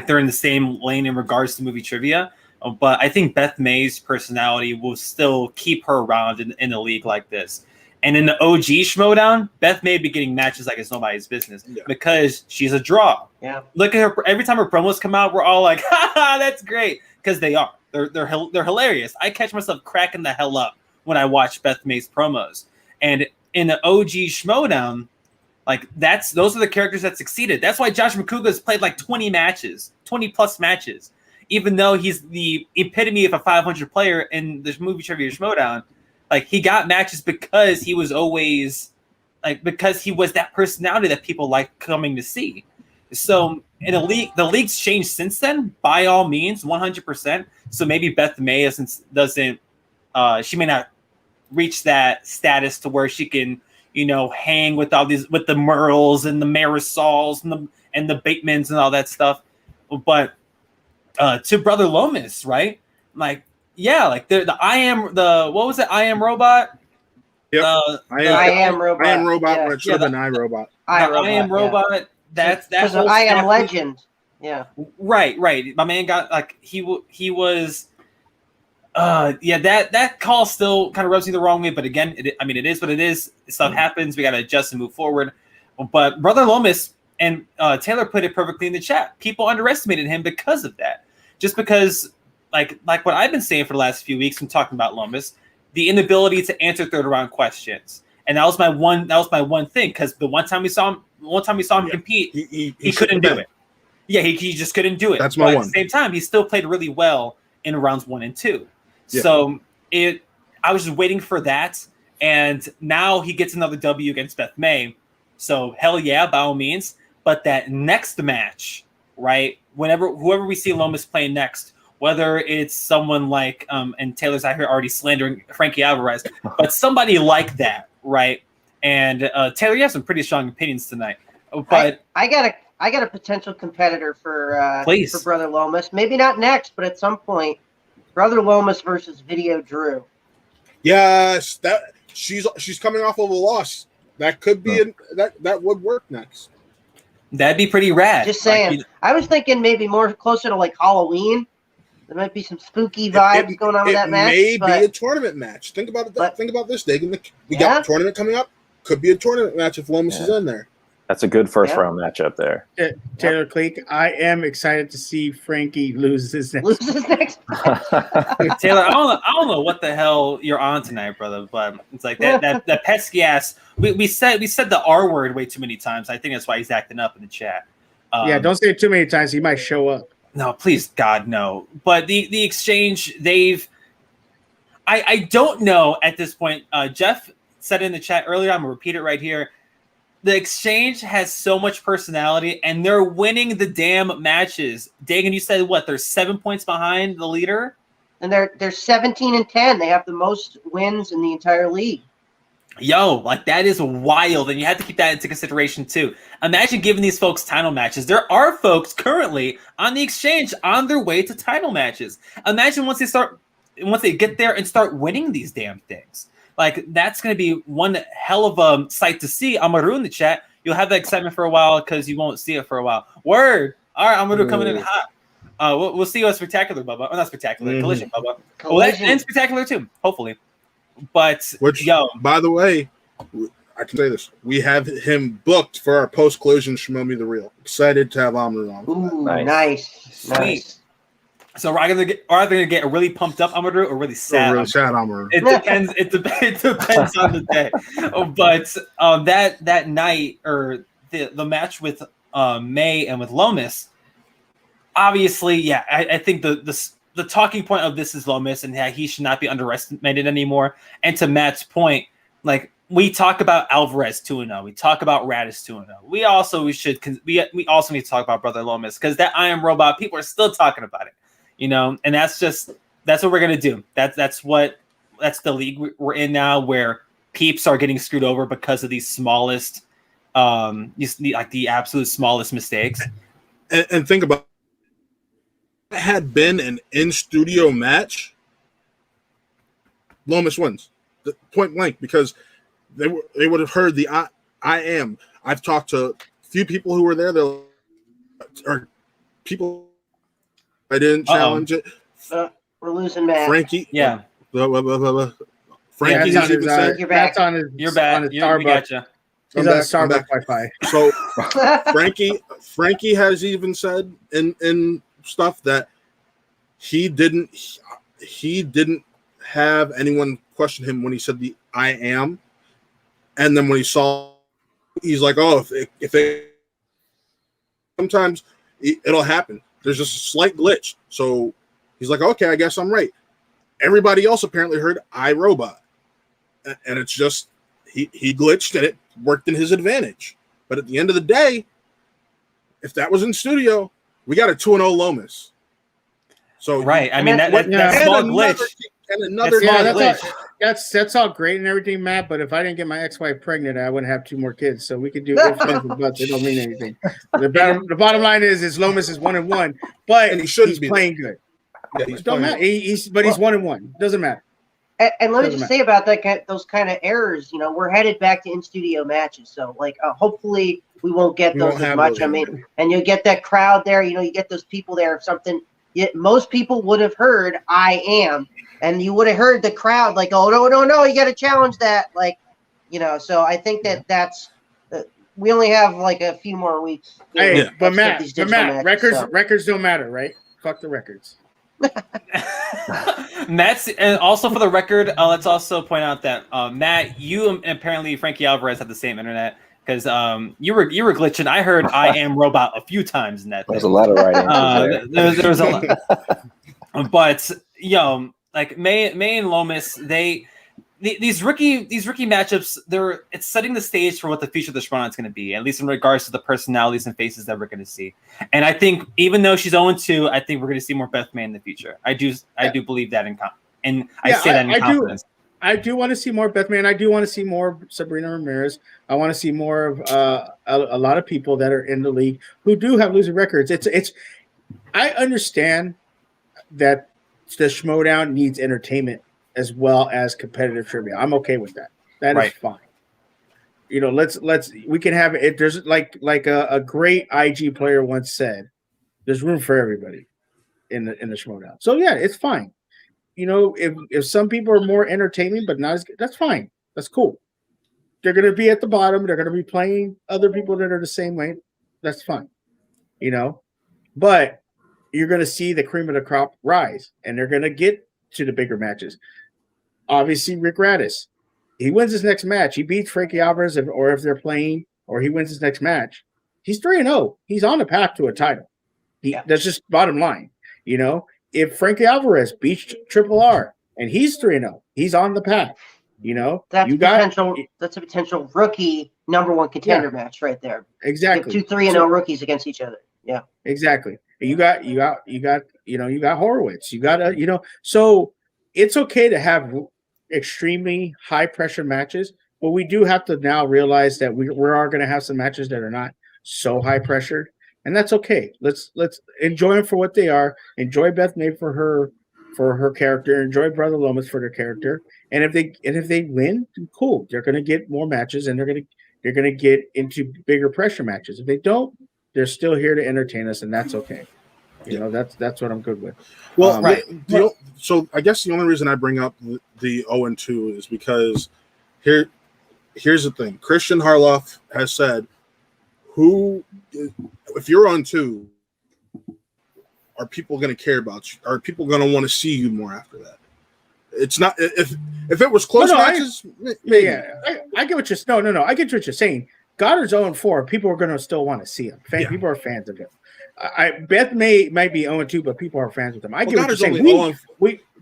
they're in the same lane in regards to movie trivia, but I think Beth May's personality will still keep her around in a league like this. And in the OG Schmodown, Beth May be getting matches like it's nobody's business because she's a draw. Yeah, look at her every time her promos come out. We're all like, "Ha, that's great," because they are. They're hilarious. I catch myself cracking the hell up when I watch Beth May's promos. And in the OG Schmodown, like those are the characters that succeeded. That's why Josh McCouga has played like 20 plus matches, even though he's the epitome of a 500 player in the movie trivia Schmodown. Like he got matches because he was always because he was that personality that people like coming to see. So in a league, the league's changed since then. By all means, 100%. So maybe Beth May doesn't. She may not reach that status to where she can, hang with all these with the Merles and the Marisols and the Batemans and all that stuff. But to Brother Lomas, right? Like, yeah, like the what was it? I Am Robot. Yep. I Am Robot. I Am Robot. Yeah. When it should have been iRobot. I Am Robot. Yeah. That's I Am Legend. Yeah. Right. My man got he was. That call still kind of rubs me the wrong way, but again, it is what it is. Stuff happens. We got to adjust and move forward. But Brother Lomas and Taylor put it perfectly in the chat. People underestimated him because of that. Just because, like what I've been saying for the last few weeks, when talking about Lomas, the inability to answer third round questions, and that was my one thing. Because the one time we saw him compete, he couldn't do it. Yeah, he just couldn't do it. That's my one. At the same time, he still played really well in rounds 1 and 2. Yeah. So I was just waiting for that, and now he gets another W against Beth May. So hell yeah, by all means. But that next match, right? Whoever we see Lomas playing next, whether it's someone like and Taylor's out here already slandering Frankie Alvarez, but somebody like that, right? And Taylor, you have some pretty strong opinions tonight. But I got a potential competitor for Brother Lomas. Maybe not next, but at some point. Brother Lomas versus Video Drew. Yes, that she's coming off of a loss. That could be that would work next. That'd be pretty rad. Just saying. I was thinking maybe more closer to like Halloween. There might be some spooky vibes going on with that match. It may be a tournament match. Think about it. Think about this, Dagan. We got a tournament coming up. Could be a tournament match if Lomas is in there. That's a good first round matchup there. Taylor Cleek, I am excited to see Frankie lose his next. Taylor, I don't know what the hell you're on tonight, brother, but it's like that pesky ass. We said the R word way too many times. I think that's why he's acting up in the chat. Yeah, don't say it too many times. He might show up. No, please, God, no. But the exchange, I don't know at this point. Jeff said in the chat earlier, I'm going to repeat it right here. The exchange has so much personality, and they're winning the damn matches. Dagan, you said what? They're 7 points behind the leader? And they're 17-10. They have the most wins in the entire league. Yo, like that is wild, and you have to keep that into consideration too. Imagine giving these folks title matches. There are folks currently on the exchange on their way to title matches. Imagine once they get there and start winning these damn things. Like that's going to be one hell of a sight to see. Amaru in the chat. You'll have that excitement for a while because you won't see it for a while. Word. All right, Amaru coming in hot. We'll see you at Spectacular, Bubba. Oh, not Spectacular. Collision, Bubba. Well, that ends Spectacular too, hopefully. But by the way, I can say this: we have him booked for our post-collision Shmo Me the Real. Excited to have Amaru on. Ooh, nice. So we're either gonna get really pumped up Amaru or really sad. Amaru. It depends. It depends on the day. But that night or the match with May and with Lomas, obviously, I think the talking point of this is Lomas and he should not be underestimated anymore. And to Matt's point, like we talk about Alvarez 2-0, we talk about Radis 2-0. We also need to talk about Brother Lomas because that I Am Robot, people are still talking about it, and that's what we're gonna do. That's the league we're in now, where peeps are getting screwed over because of these smallest, like the absolute smallest mistakes. And think about. It had been an in-studio match, Lomas wins, point blank, because they would have heard the I am. I've talked to a few people who were there, or people I didn't challenge it. We're losing Matt. Frankie, yeah. Frankie has even said, "You're back. You're back. We gotcha." He's on Starbucks Wi-Fi. So Frankie has even said in stuff that he didn't have anyone question him when he said the I am, and then when he saw, he's like, oh, if it sometimes it'll happen. There's just a slight glitch, so he's like, okay, I guess I'm right. Everybody else apparently heard iRobot, and it's just he glitched and it worked in his advantage. But at the end of the day, if that was in studio, we got a 2-0 Lomas. So right, I mean that small glitch. That's all great and everything, Matt. But if I didn't get my ex-wife pregnant, I wouldn't have 2 more kids. So we could do it, but it don't mean anything. The bottom line is Lomas is 1-1, but he's playing good. Yeah, he's don't matter. He's 1-1. Doesn't matter. And let me just say about those kind of errors. We're headed back to in-studio matches, so hopefully we won't get those as much. I mean, and you'll get that crowd there. You get those people there. If something, most people would have heard "I am," and you would have heard the crowd like, "Oh no, you got to challenge that." So I think that's. We only have like a few more weeks. But Matt, records don't matter, right? Fuck the records. Matt's, and also for the record, let's also point out that Matt, you and apparently Frankie Alvarez have the same internet because you were glitching. I heard "I am Robot" a few times in that. There's a lot of writing. There was a lot, but like May and Lomas, these rookie matchups, it's setting the stage for what the future of the Schmonauts is going to be, at least in regards to the personalities and faces that we're going to see. And I think even though she's 0-2, I think we're going to see more Beth May in the future. I do believe that I say that in confidence. I do want to see more Beth May, and I do want to see more Sabrina Ramirez. I want to see more of a lot of people that are in the league who do have losing records. I understand that the Schmodown needs entertainment as well as competitive trivia. I'm okay with that. That is fine. We can have it. There's like a great IG player once said, there's room for everybody in the Schmodown. So yeah, it's fine. If some people are more entertaining but not as good, that's fine. That's cool. They're going to be at the bottom. They're going to be playing other people that are the same way. That's fine. But you're going to see the cream of the crop rise, and they're going to get to the bigger matches. Obviously, Rick Radis, he wins his next match. He beats Frankie Alvarez, or if they're playing, or he wins his next match. He's 3-0. He's on the path to a title. That's just bottom line. You know, if Frankie Alvarez beats Triple R and he's 3-0, he's on the path. You know, that's a potential rookie #1 contender match right there. Exactly. You have 2 3-0 rookies against each other. Yeah. Exactly. You got Horowitz. You got so it's okay to have extremely high pressure matches, but we do have to now realize that we are going to have some matches that are not so high pressured, and that's okay. Let's enjoy them for what they are. Enjoy Beth May for her character. Enjoy Brother Lomas for their character. And if they win, cool. They're going to get more matches, and they're going to get into bigger pressure matches. If they don't, they're still here to entertain us, and that's okay. You know, that's what I'm good with. Well, right. So I guess the only reason I bring up the 0-2 is because here's the thing. Christian Harloff has said, if you're on 2, are people going to care about you? Are people going to want to see you more after that? It's not if it was close matches. I get what you're no. I get what you're saying. Goddard's 0-4. People are going to still want to see him. People are fans of him. Beth might be 0-2, but people are fans of him. I get what you're saying.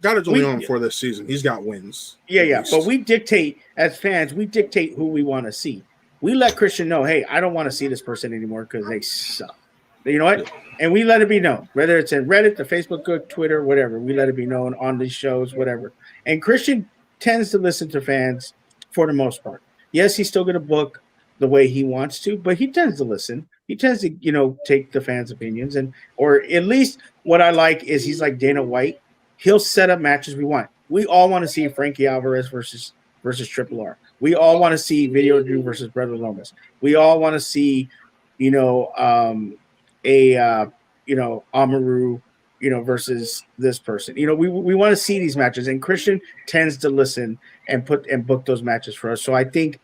Goddard's only 0-4 this season. He's got wins. Yeah. But we dictate as fans. We dictate who we want to see. We let Christian know, hey, I don't want to see this person anymore because they suck. You know what? Yeah. And we let it be known, whether it's in Reddit, the Facebook group, Twitter, whatever. We let it be known on these shows, whatever. And Christian tends to listen to fans for the most part. Yes, he's still going to book the way he wants to, but he tends to listen. He tends to, take the fans' opinions, or at least what I like is he's like Dana White. He'll set up matches we want. We all want to see Frankie Alvarez versus Triple R. We all want to see Video Drew versus Brother Lomas. We all want to see, Amaru, versus this person. We want to see these matches, and Christian tends to listen and book those matches for us. So I think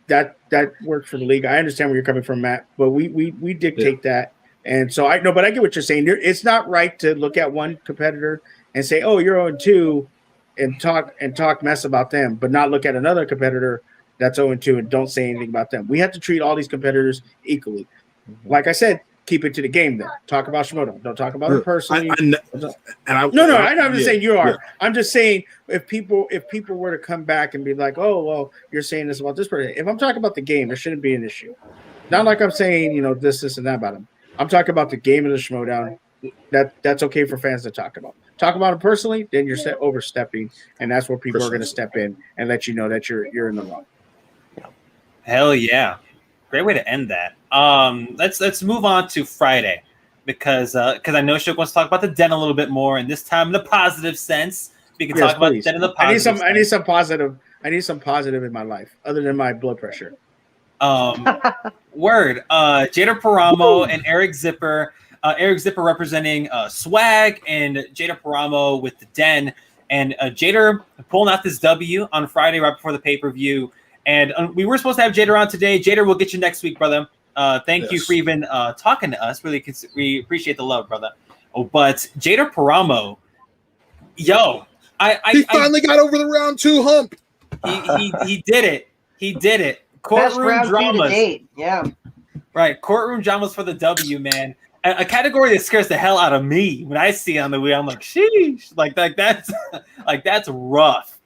that worked for the league. I understand where you're coming from, Matt, but we dictate that. And so I know, but I get what you're saying. It's not right to look at one competitor and say, "Oh, you're 0-2," and talk mess about them, but not look at another competitor that's 0-2 and don't say anything about them. We have to treat all these competitors equally. Like I said, keep it to the game. Then talk about Shimoda. Don't talk about it personally. I'm not saying you are. Yeah. I'm just saying if people were to come back and be like, "Oh, well, you're saying this about this person." If I'm talking about the game, there shouldn't be an issue. Not like I'm saying this and that about him. I'm talking about the game of the Schmodown. That's okay for fans to talk about. Talk about it personally, then you're overstepping, and that's where people are going to step in and let you know that you're in the wrong. Hell yeah. Great way to end that. Let's move on to Friday because I know Shook wants to talk about the den a little bit more, and this time in the positive sense. We can talk about the den in the positive sense. I need some positive. I need some positive in my life other than my blood pressure. Word. Jader Paramo and Eric Zipper. Eric Zipper representing Swag and Jader Paramo with the den. And Jader pulling out this W on Friday right before the pay-per-view. And we were supposed to have Jader on today. Jader, we'll get you next week, brother. Thank you for even talking to us. Really, we appreciate the love, brother. Oh, but Jader Paramo, he finally got over the round 2 hump. He did it. He did it. Courtroom dramas. Yeah. Right. Courtroom dramas for the W, man. A category that scares the hell out of me when I see it on the wheel. I'm like, sheesh. Like that's rough.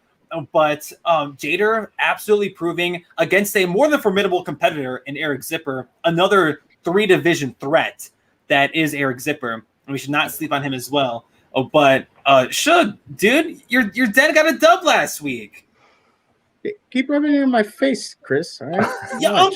But Jader absolutely proving against a more than formidable competitor in Eric Zipper, another 3-division threat that is Eric Zipper. And we should not sleep on him as well. Oh, but Shug, dude, your dad got a dub last week. Keep rubbing it in my face, Chris. All right. Yeah, I'm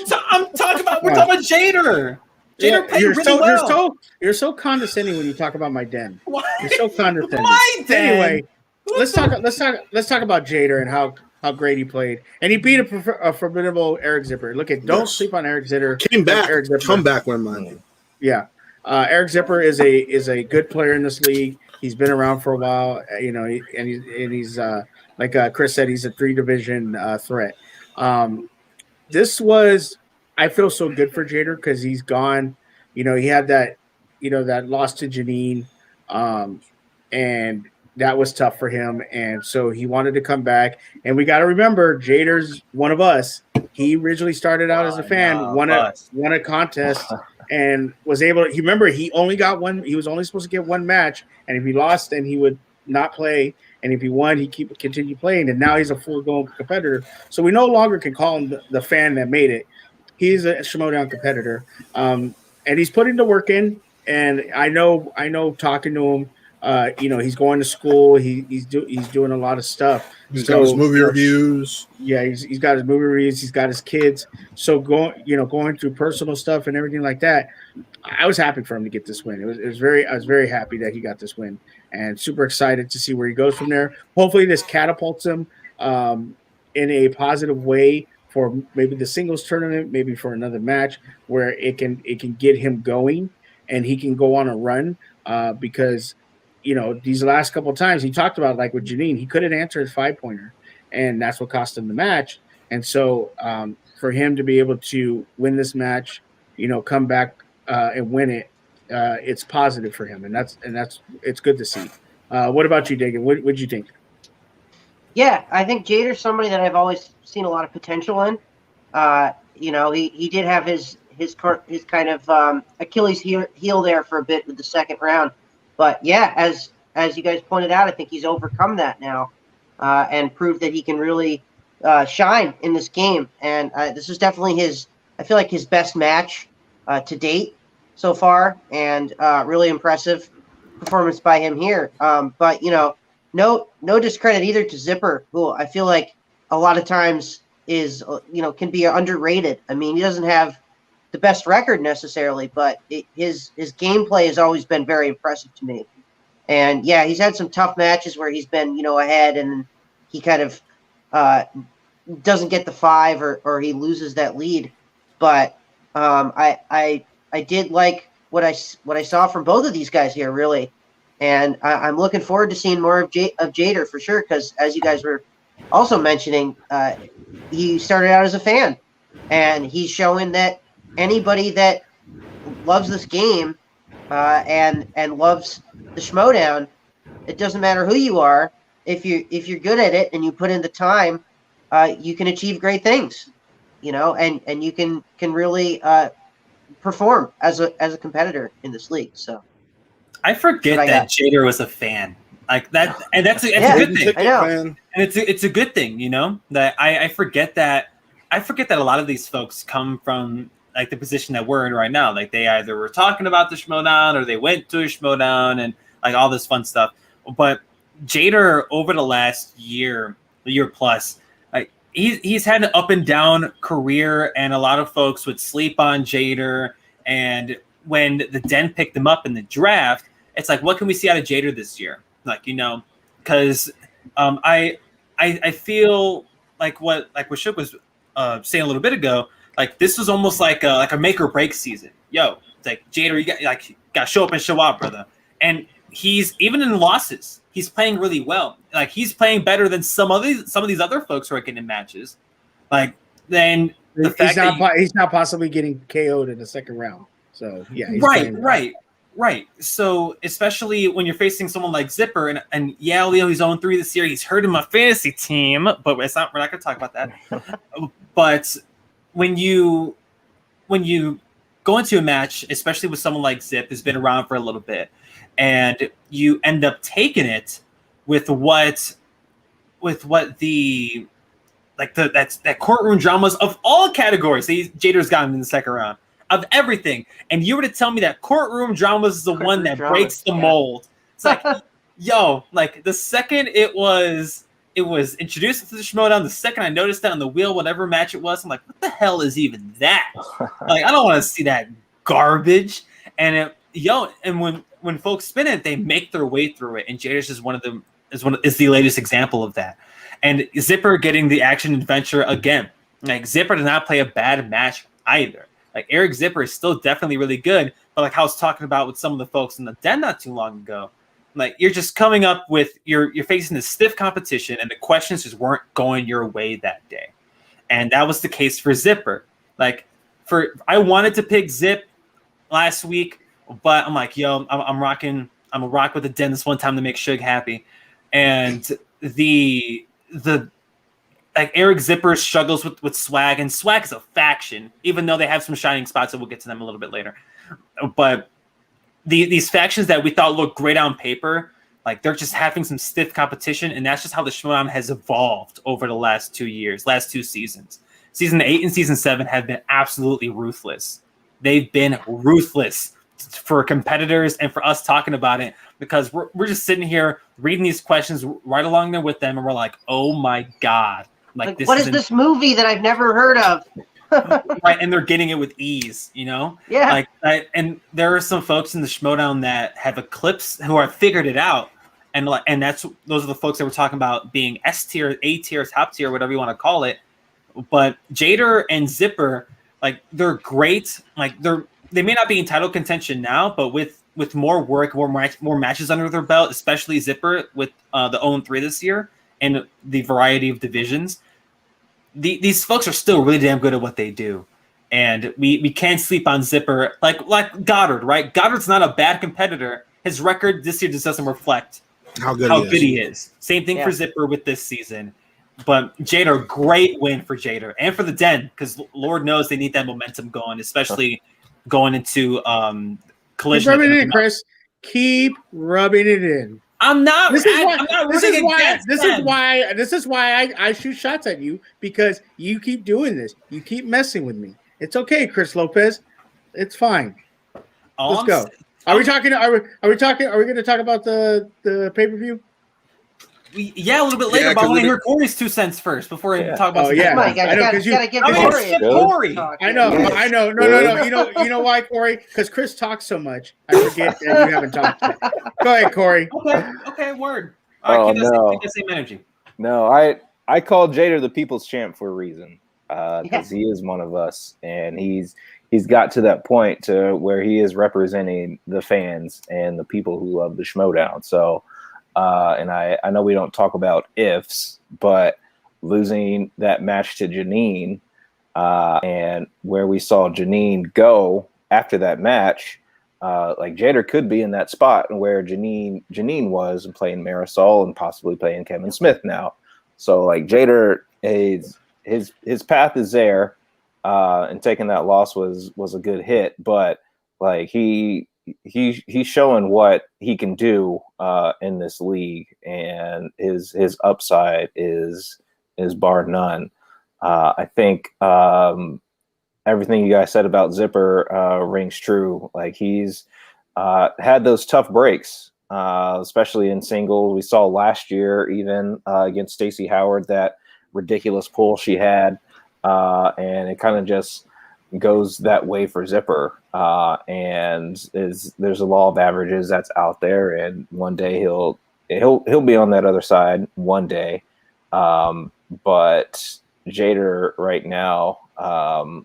talking about. We're talking about Jader. Jader played really well. You're so condescending when you talk about my den. Why? You're so condescending. My den. Anyway, let's talk about Jader and how great he played, and he beat a formidable Eric Zipper. Don't sleep on Eric Zipper. Came back. Eric Zipper. Come back when mine. Yeah, Eric Zipper is a good player in this league. He's been around for a while, he's like Chris said, he's a 3-division threat. I feel so good for Jader because he's gone. He had that loss to Janine, and that was tough for him. And so he wanted to come back. And we got to remember, Jader's one of us. He originally started out as a fan, won a contest and was able to, he only got one, he was only supposed to get one match, and if he lost, then he would not play, and if he won, he'd continue playing, and now he's a full-blown competitor. So we no longer can call him the fan that made it. He's a Schmodown competitor, and he's putting the work in, and I know talking to him, he's going to school, he's doing a lot of stuff. He's got his movie reviews. Yeah, he's got his movie reviews. He's got his kids. So going through personal stuff and everything like that. I was happy for him to get this win. I was very happy that he got this win, and super excited to see where he goes from there. Hopefully, this catapults him in a positive way for maybe the singles tournament, maybe for another match where it can get him going and he can go on a run because. These last couple of times he talked about, like with Janine, he couldn't answer his 5-pointer, and that's what cost him the match. And so for him to be able to win this match, come back and win it, it's positive for him, and that's it's good to see. What about you, Dagan? What'd you think? Yeah, I think Jader's somebody that I've always seen a lot of potential in. He did have his kind of Achilles heel there for a bit with the second round. But yeah, as you guys pointed out, I think he's overcome that now and proved that he can really shine in this game. And this is definitely I feel like his best match to date so far, and really impressive performance by him here. But no discredit either to Zipper, who I feel like a lot of times is can be underrated. I mean, he doesn't have the best record necessarily, but his gameplay has always been very impressive to me. And yeah, he's had some tough matches where he's been ahead and he kind of doesn't get the 5 or he loses that lead. But I did like what I saw from both of these guys here, really, and I'm looking forward to seeing more of Jader for sure, because as you guys were also mentioning, he started out as a fan, and he's showing that anybody that loves this game and loves the Schmodown, it doesn't matter who you are. If you're good at it and you put in the time, you can achieve great things, and you can really perform as a competitor in this league. So I forget that Jader was a fan like that, and that's a good thing. I know, and it's a good thing, that I forget that. I forget that a lot of these folks come from like the position that we're in right now. Like they either were talking about the Schmodown or they went to a Schmodown and like all this fun stuff. But Jader over the last year plus, like he's had an up and down career, and a lot of folks would sleep on Jader. And when the Den picked him up in the draft, it's like, what can we see out of Jader this year? Like, because I feel like what Shook was saying a little bit ago. Like this was almost like a make or break season. Yo, it's like Jader, you got to show up and show out, brother. And he's even in losses, he's playing really well. Like he's playing better than some of these other folks who are getting in matches. Like then the fact he's not possibly getting KO'd in the second round. So yeah, he's right. So especially when you're facing someone like Zipper, and yeah, Leo, he's 0-3 this year. He's hurting my fantasy team, but we're not going to talk about that. But when you go into a match, especially with someone like Zip, who's been around for a little bit, and you end up taking it with that courtroom dramas of all categories. Jader's gotten in the second round of everything, and you were to tell me that courtroom dramas is the one that breaks the mold. It's like, yo, like the second it was introduced into the Schmodown, the second I noticed that on the wheel, whatever match it was, I'm like, what the hell is even that? Like, I don't want to see that garbage. And when folks spin it, they make their way through it, and Jader's is the latest example of that. And Zipper getting the action adventure again. Like Zipper did not play a bad match either. Like Eric Zipper is still definitely really good, but like I was talking about with some of the folks in the Den not too long ago, like you're just coming up with you're facing this stiff competition, and the questions just weren't going your way that day. And that was the case for Zipper. Like I wanted to pick Zip last week, but I'm like, yo, I'm gonna rock with the Den this one time to make Suge happy. And like Eric Zipper struggles with swag, and swag is a faction, even though they have some shining spots, and we'll get to them a little bit later. But these factions that we thought looked great on paper, like they're just having some stiff competition, and that's just how the Schmoedown has evolved over the last 2 years, last 2 seasons. Season 8 and Season 7 have been absolutely ruthless. They've been ruthless for competitors and for us talking about it, because we're just sitting here reading these questions right along there with them, and we're like, oh my God. Like what is this movie that I've never heard of? Right, and they're getting it with ease, you know? Yeah. And there are some folks in the Schmoedown that have eclipsed, who have figured it out. And those are the folks that we're talking about being S tier, A tier, top tier, whatever you want to call it. But Jader and Zipper, like they're great. Like they may not be in title contention now, but with more work, more matches under their belt, especially Zipper with the 0-3 this year and the variety of divisions, these folks are still really damn good at what they do. And we can't sleep on Zipper like Goddard, right? Goddard's not a bad competitor. His record this year just doesn't reflect how good he is. Same thing for Zipper with this season. But Jader, great win for Jader and for the Den, because Lord knows they need that momentum going, especially going into collision. Keep rubbing it in, Chris. Keep rubbing it in. I'm not. This is why I shoot shots at you, because you keep doing this. You keep messing with me. It's okay, Chris Lopez. It's fine. Let's go. Are we going to talk about the pay-per-view? Yeah, a little bit later, but I want to hear Corey's 2 cents first before we talk about. Oh yeah, I gotta give Corey. I know. No. You know why, Corey? Because Chris talks so much, I forget that you haven't talked yet. Go ahead, Corey. Okay, word. All right, keep that same energy. No, I call Jader the people's champ for a reason, because he is one of us, and he's got to that point to where he is representing the fans and the people who love the Schmoedown. So. And I know we don't talk about ifs, but losing that match to Janine and where we saw Janine go after that match, like Jader could be in that spot where Janine was and playing Marisol and possibly playing Kevin Smith now. So like Jader, his path is there, and taking that loss was a good hit, but like he's showing what he can do in this league, and his upside is bar none. I think everything you guys said about Zipper rings true. Like he's had those tough breaks, especially in singles. We saw last year even against Stacey Howard, that ridiculous pull she had, and it kind of just goes that way for Zipper, and there's a law of averages that's out there, and one day he'll be on that other side one day, but Jader right now,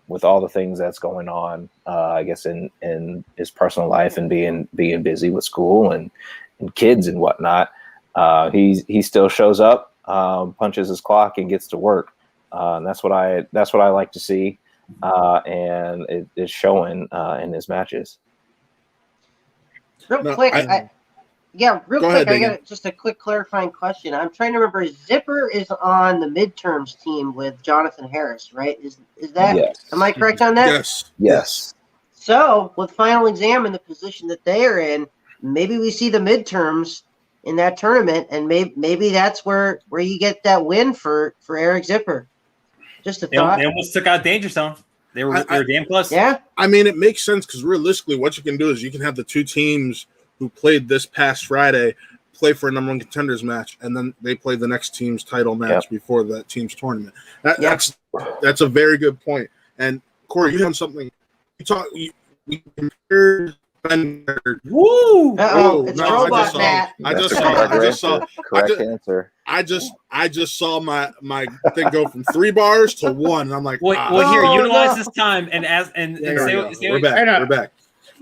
with all the things that's going on, I guess in his personal life and being busy with school and kids and whatnot, he still shows up, punches his clock, and gets to work, and that's what I like to see. And it is showing in his matches. Real quick, I got just a quick clarifying question. I'm trying to remember. Zipper is on the midterms team with Jonathan Harris, right? Is that? Yes. Am I correct on that? Yes. So with final exam in the position that they are in, maybe we see the midterms in that tournament, and maybe that's where you get that win for Eric Zipper. Just a thought. They almost took out Danger Zone. They were damn close. Yeah. I mean, it makes sense because realistically, what you can do is you can have the two teams who played this past Friday play for a number one contenders match, and then they play the next team's title match before that team's tournament. That's a very good point. And Corey, you have something. We compared. Woo! It's robot Matt. I just saw. Correct answer. I just saw my thing go from 3 bars to 1, and I'm like, well, here, utilize this time and say we're back.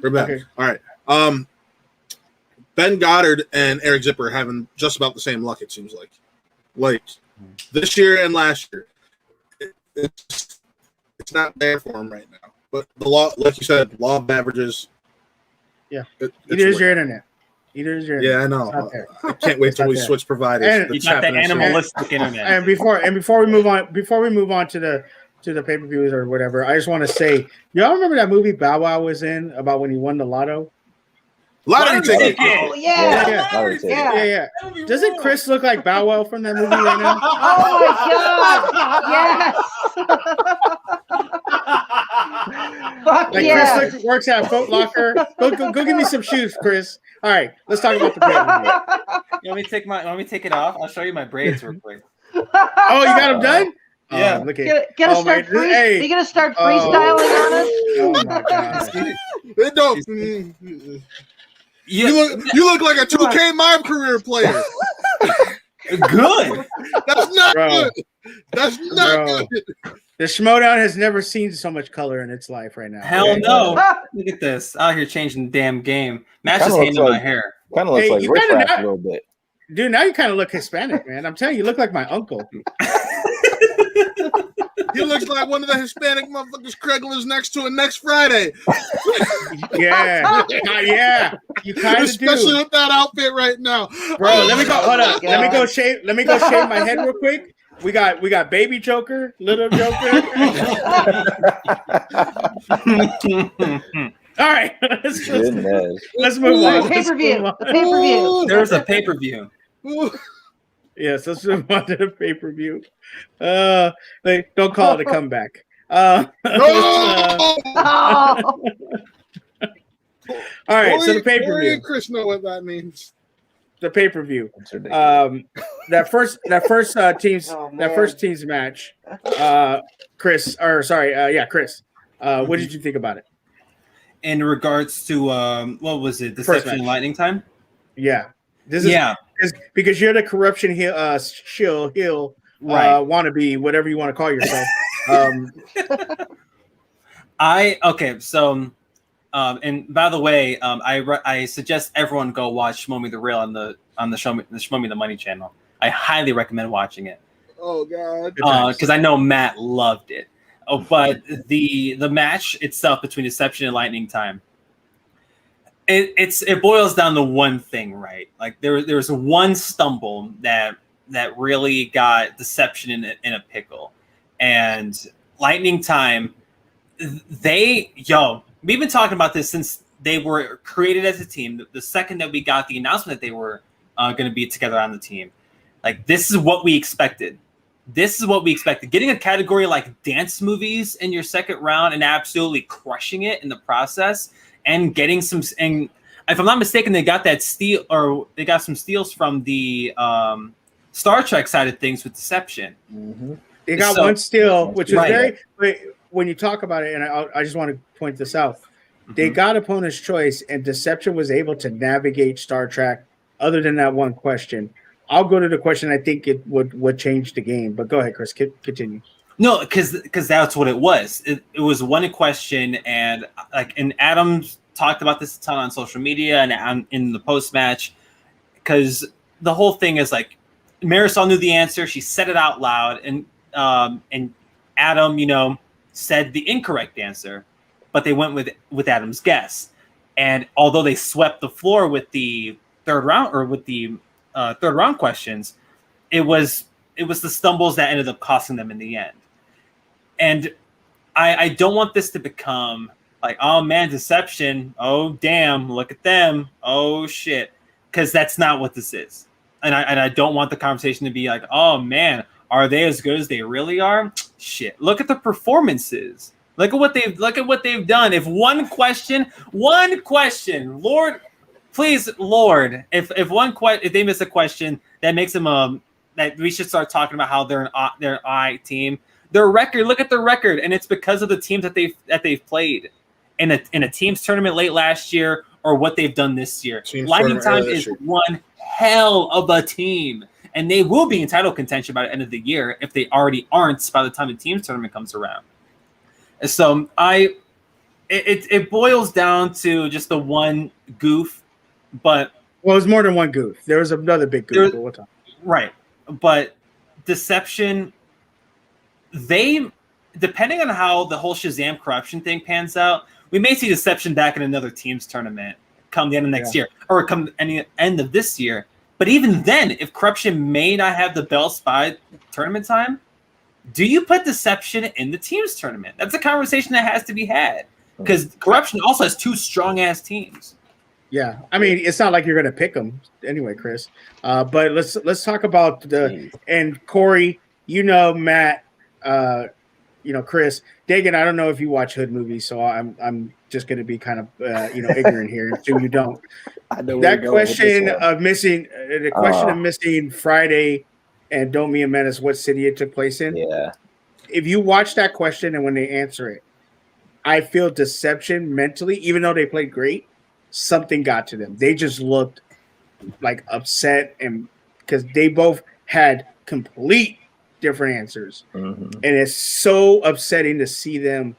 Okay. All right. Ben Goddard and Eric Zipper having just about the same luck, it seems like this year and last year. It's not there for him right now. But the law, like you said, law of averages. Yeah, it is your internet. Neither is your Yeah, I It's know. not there. I can't wait till not we there. switch providers. And That's You got the happening soon. animalistic internet. And before we move on to the pay-per-views or whatever, I just want to say, y'all remember that movie Bow Wow was in about when he won the lotto? Lottery ticket. Oh yeah. Yeah. Lottery ticket. Yeah. Yeah. Doesn't Chris look like Bow Wow from that movie right now? Oh my god! Yes. Fuck Like yeah! Chris works at Foot Locker. Go give me some shoes, Chris. All right, let's talk about the pay-per-view. You want me to take it off? I'll show you my braids real quick. Oh, you got them done? Yeah. Oh, look at Gonna Oh, start my- hey. you gonna start freestyling on us? Oh my god. It don't. Yeah, You look like a 2K Mob career player. good. That's not Bro. good. That's not Bro. good. The Schmodown has never seen so much color in its life right now. Hell okay? no. Look at this. Out here changing the damn game. Matt's Kinda just hating looks on like- my hair. Kind of looks Hey, like you Riff kinda Raff not- a little bit. Dude, now you kind of look Hispanic, man. I'm telling you, you look like my uncle. He looks like one of the Hispanic motherfuckers Craigslist next to it next Friday. Yeah. Yeah. You kind of Especially do. with that outfit right now. Bro, let me go. Hold up. God. Let me go shave my head real quick. We got baby Joker, little Joker. All right. Let's Goodness. move on. The pay-per-view. Let's move on. The pay-per-view. There's a pay-per-view. Yes, let's move on to the pay-per-view. Don't call it a comeback. No! Oh. All right, so the Only pay-per-view. Chris know what that means. The pay-per-view. That's ridiculous. That first teams Oh, that man. first teams match. Chris. What did you think about it? In regards to what was it? First Deception match. and Lightning Time? Yeah, this is Yeah. because you're the corruption heel, Right. wannabe, whatever you want to call yourself. And by the way, I suggest everyone go watch Shmow Me the Real on the Shmow Me the Money channel. I highly recommend watching it. Oh God. Because I know Matt loved it. Oh, but the match itself between Deception and Lightning Time, it boils down to one thing, right? Like there's one stumble that really got Deception in a pickle, and Lightning Time. We've been talking about this since they were created as a team. The second that we got the announcement that they were going to be together on the team, like this is what we expected. Getting a category like dance movies in your second round and absolutely crushing it in the process, and getting some. And if I'm not mistaken, they got some steals from the Star Trek side of things with Deception. Mm-hmm. They got So- one steal, which is Right. very. When you talk about it, and I just want to point this out, they Mhm. got opponent's choice, and Deception was able to navigate Star Trek. Other than that one question, I'll go to the question I think it would change the game. But go ahead, Chris. Continue. No, because that's what it was. It was one question, and Adam talked about this a ton on social media and in the post match, because the whole thing is like Marisol knew the answer. She said it out loud, and Adam, said the incorrect answer, but they went with Adam's guess. And although they swept the floor with the third round questions, it was the stumbles that ended up costing them in the end. And I don't want this to become like, oh man, Deception, oh damn, look at them, oh shit, because that's not what this is. And I don't want the conversation to be like, oh man, are they as good as they really are? Shit, look at the performances. Look at what they've done. If one question, Lord, please, Lord, if they miss a question that makes them that we should start talking about how they're an I team. Their record, look at their record, and it's because of the teams that they've played in a teams tournament late last year or what they've done this year. Teams Lightning tournament Time this is year. one hell of a team, and they will be in title contention by the end of the year if they already aren't by the time the teams tournament comes around. So it boils down to just the one goof, but Well, it was more than one goof. There was another big goof. But we'll talk. right, but Deception, depending on how the whole Shazam corruption thing pans out, we may see Deception back in another teams tournament come the end of next year or come any end of this year. But even then, if corruption may not have the belts by tournament time, do you put deception in the teams tournament? That's a conversation that has to be had because corruption also has 2 strong ass teams. Yeah, I mean, it's not like you're going to pick them anyway, Chris. But let's talk about and Corey. Matt. Chris. Dagan, I don't know if you watch Hood movies, so I'm just going to be kind of ignorant here. Assume you don't. That question of missing Friday and Don't Be a Menace, what city it took place in? Yeah. If you watch that question and when they answer it, I feel deception mentally, even though they played great, something got to them. They just looked like upset, and because they both had complete different answers, and it's so upsetting to see them.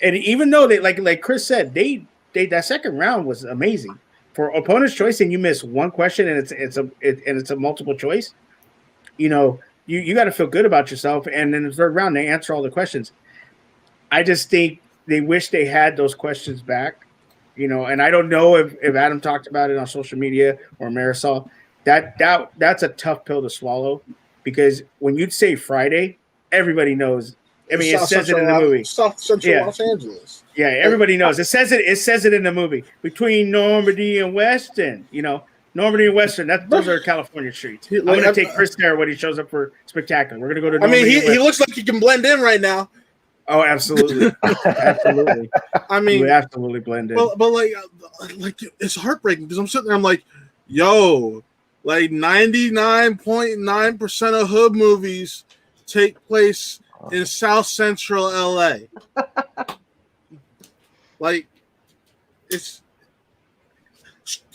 And even though they like Chris said, they that second round was amazing for opponent's choice, and you miss one question, and it's a multiple choice. You got to feel good about yourself. And in the third round, they answer all the questions. I just think they wish they had those questions back. And I don't know if Adam talked about it on social media or Marisol. That's a tough pill to swallow, because when you'd say Friday, everybody knows. I mean, it says it in the movie. South Central Los Angeles. Yeah, everybody knows. It says it in the movie. Between Normandy and Weston, Normandy and Western. Those are California streets. I'm going to take Chris there when he shows up for Spectacular. We're going to go to Normandy. I mean, he looks like he can blend in right now. Oh, absolutely, absolutely. I mean, you absolutely blend in. But like it's heartbreaking because I'm sitting there. I'm like, yo, like 99.9% of hood movies take place in South Central LA. Like, it's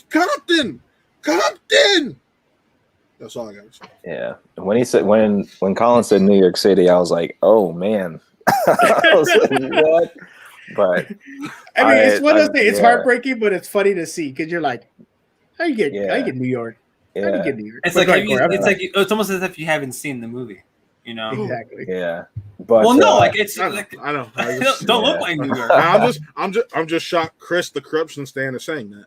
Compton. That's all I got to say. Yeah, when he said when Colin said New York City, I was like, oh man. I was like, what? But I mean, it's one of those things. It's heartbreaking, but it's funny to see because you're like, how you get New York? How you get New York? It's it's almost as if you haven't seen the movie, Exactly. Yeah. But it's like I don't look like New York. I'm just shocked Chris the corruption stand is saying that.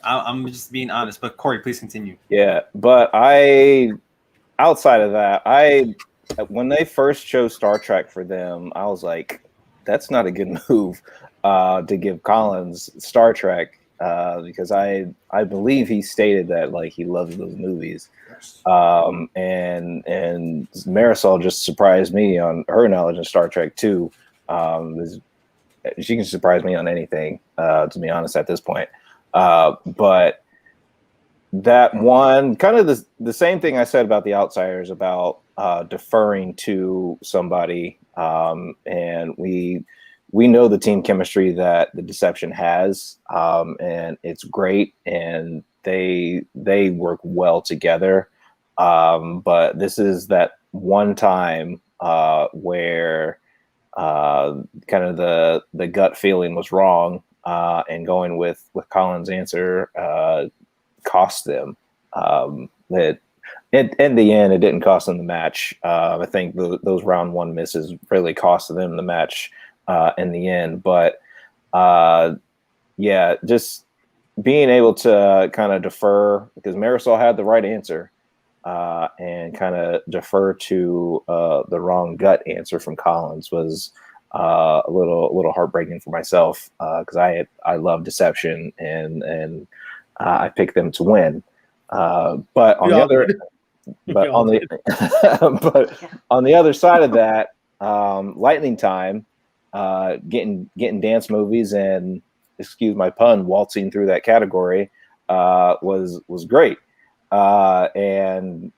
I'm just being honest, but Corey, please continue. Yeah, but outside of that, when they first chose Star Trek for them, I was like, that's not a good move to give Collins Star Trek because I believe he stated that like he loves those movies. Yes. And Marisol just surprised me on her knowledge of Star Trek too. She can surprise me on anything, to be honest, at this point. But that one, kind of the same thing I said about The Outsiders, about deferring to somebody, and we know the team chemistry that the Deception has, and it's great, and they work well together. But this is that one time where kind of the gut feeling was wrong, and going with Colin's answer cost them. That in the end, it didn't cost them the match. I think those round one misses really cost them the match in the end. But just being able to kind of defer, because Marisol had the right answer, and kind of defer to the wrong gut answer from Collins was a little heartbreaking for myself, because I love Deception and I picked them to win. But on the other side of that, Lightning Time, getting dance movies and, excuse my pun, waltzing through that category was great. And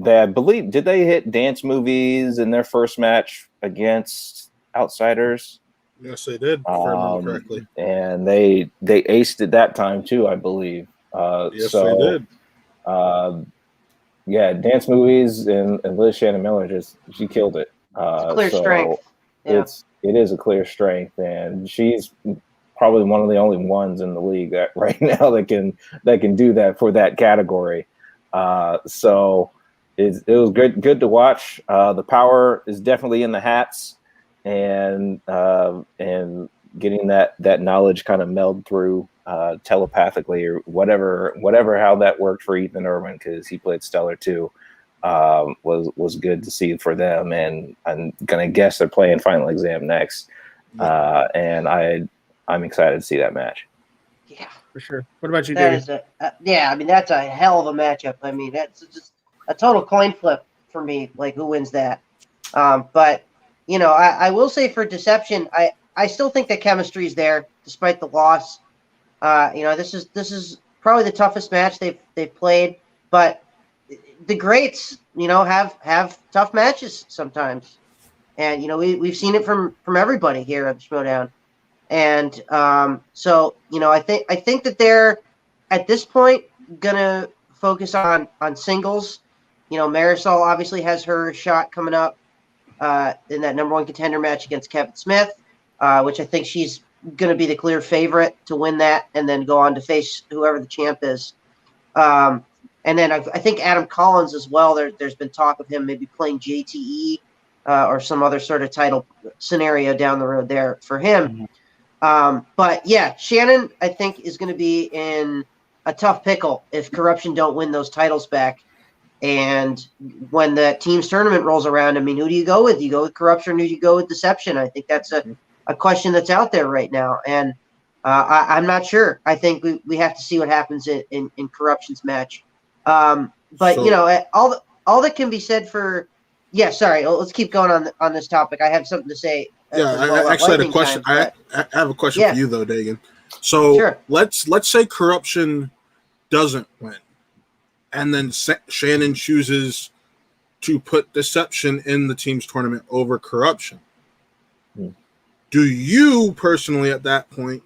I believe, did they hit dance movies in their first match against Outsiders? Yes, they did, if I remember correctly. And they aced it that time too, I believe. Yes, they did. Dance movies and Liz Shannon Miller she killed it. Clear strength. Yeah. It is a clear strength, and she's probably one of the only ones in the league that right now that can do that for that category. So it was good to watch. The power is definitely in the hats, and getting that knowledge kind of meld through telepathically or whatever how that worked for Ethan Irwin, because he played stellar too. Was good to see for them, and I'm gonna guess they're playing Final Exam next, and I'm excited to see that match. Yeah, For sure. What about you, that David? is I mean, that's a hell of a matchup. I mean, that's just a total coin flip for me, like who wins that. But I will say for Deception, I still think that chemistry is there despite the loss. This is probably the toughest match they've played, but the greats, have tough matches sometimes, and we've seen it from everybody here at the Schmodown, and so I think that they're at this point gonna focus on singles. Marisol obviously has her shot coming up in that number one contender match against Kevin Smith, which I think she's going to be the clear favorite to win that and then go on to face whoever the champ is. And then I think Adam Collins as well. There's been talk of him maybe playing JTE or some other sort of title scenario down the road there for him. But yeah, Shannon, I think, is going to be in a tough pickle if Corruption don't win those titles back. And when the team's tournament rolls around, I mean, who do you go with? Do you go with Corruption or do you go with Deception? I think that's a question that's out there right now. And I'm not sure. I think we have to see what happens in Corruption's match. But all that can be said for – yeah, sorry. Let's keep going on this topic. I have something to say. I actually had a question. I have a question for you, though, Dagan. So sure. let's say Corruption doesn't win, and then Shannon chooses to put Deception in the team's tournament over Corruption. Do you personally, at that point,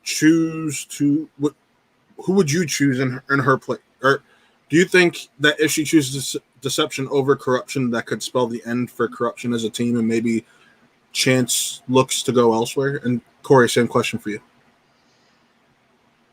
choose to who would you choose in her place? Or do you think that if she chooses Deception over Corruption, that could spell the end for Corruption as a team, and maybe Chance looks to go elsewhere? And Corey, same question for you.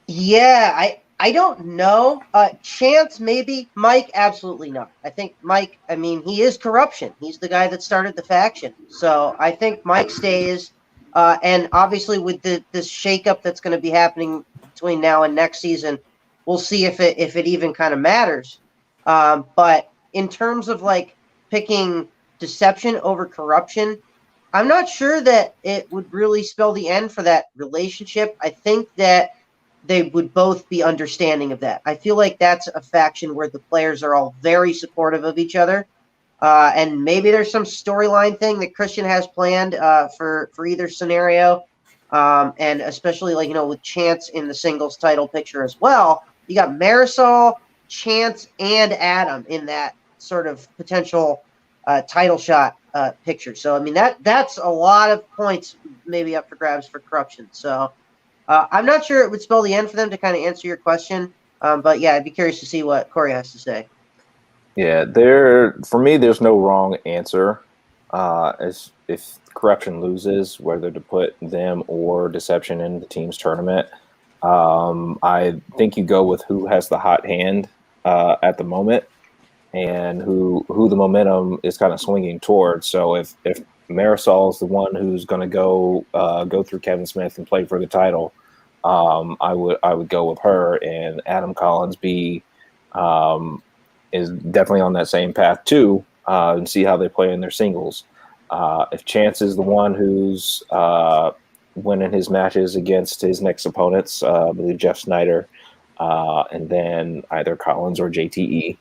Yeah, I don't know. Chance, maybe. Mike, absolutely not. I think Mike, I mean, he is Corruption. He's the guy that started the faction. So I think Mike stays. And obviously with this shakeup that's going to be happening between now and next season, we'll see if it even kind of matters. But in terms of like picking Deception over Corruption, I'm not sure that it would really spell the end for that relationship. I think that they would both be understanding of that. I feel like that's a faction where the players are all very supportive of each other. And maybe there's some storyline thing that Christian has planned for either scenario. And especially with Chance in the singles title picture as well. You got Marisol, Chance, and Adam in that sort of potential title shot picture. So I mean that's a lot of points maybe up for grabs for Corruption. So I'm not sure it would spell the end for them, to kind of answer your question. But yeah, I'd be curious to see what Corey has to say. Yeah, for me, there's no wrong answer. As if Corruption loses, whether to put them or Deception in the team's tournament, I think you go with who has the hot hand at the moment, and who the momentum is kind of swinging towards. So if Marisol is the one who's going to go through Kevin Smith and play for the title, I would go with her, and Adam Collins is definitely on that same path too, and see how they play in their singles. If Chance is the one who's winning his matches against his next opponents, I believe Jeff Snyder, and then either Collins or JTE.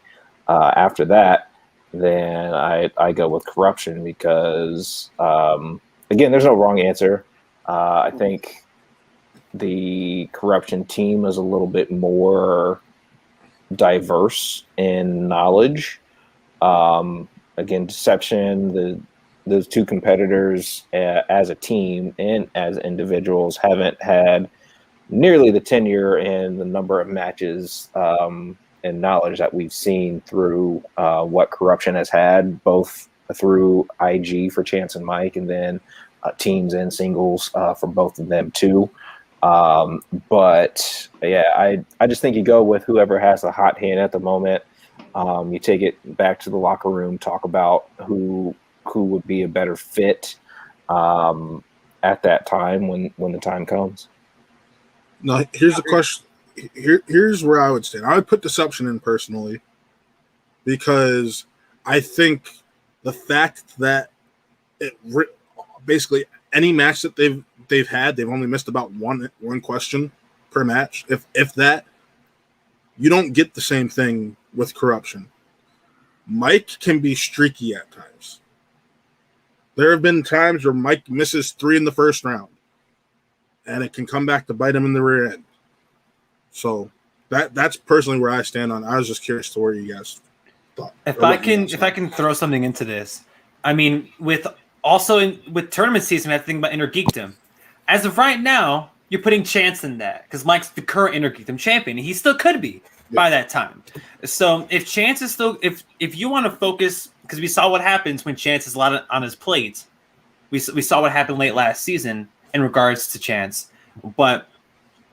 After that, then I go with Corruption because, again, there's no wrong answer. I think the Corruption team is a little bit more diverse in knowledge. Again, Deception, those two competitors as a team and as individuals haven't had nearly the tenure and the number of matches and knowledge that we've seen through what Corruption has had, both through IG for Chance and Mike, and then teams and singles for both of them too. But yeah, I just think you go with whoever has the hot hand at the moment. You take it back to the locker room, talk about who would be a better fit. at that time when the time comes. Now, here's the question. Here's where I would stand. I would put Deception in personally because I think the fact that basically any match that they've had, they've only missed about one question per match. If that, you don't get the same thing with Corruption. Mike can be streaky at times. There have been times where Mike misses 3 in the first round, and it can come back to bite him in the rear end. So that's personally where I stand on. I was just curious to where you guys thought. If I can throw something into this, I mean, with tournament season, I have to think about Inner Geekdom. As of right now, you're putting Chance in that because Mike's the current Inner Geekdom champion. He still could be by that time. So if Chance is still, if you want to focus, because we saw what happens when Chance is a lot on his plate. We saw what happened late last season in regards to Chance. But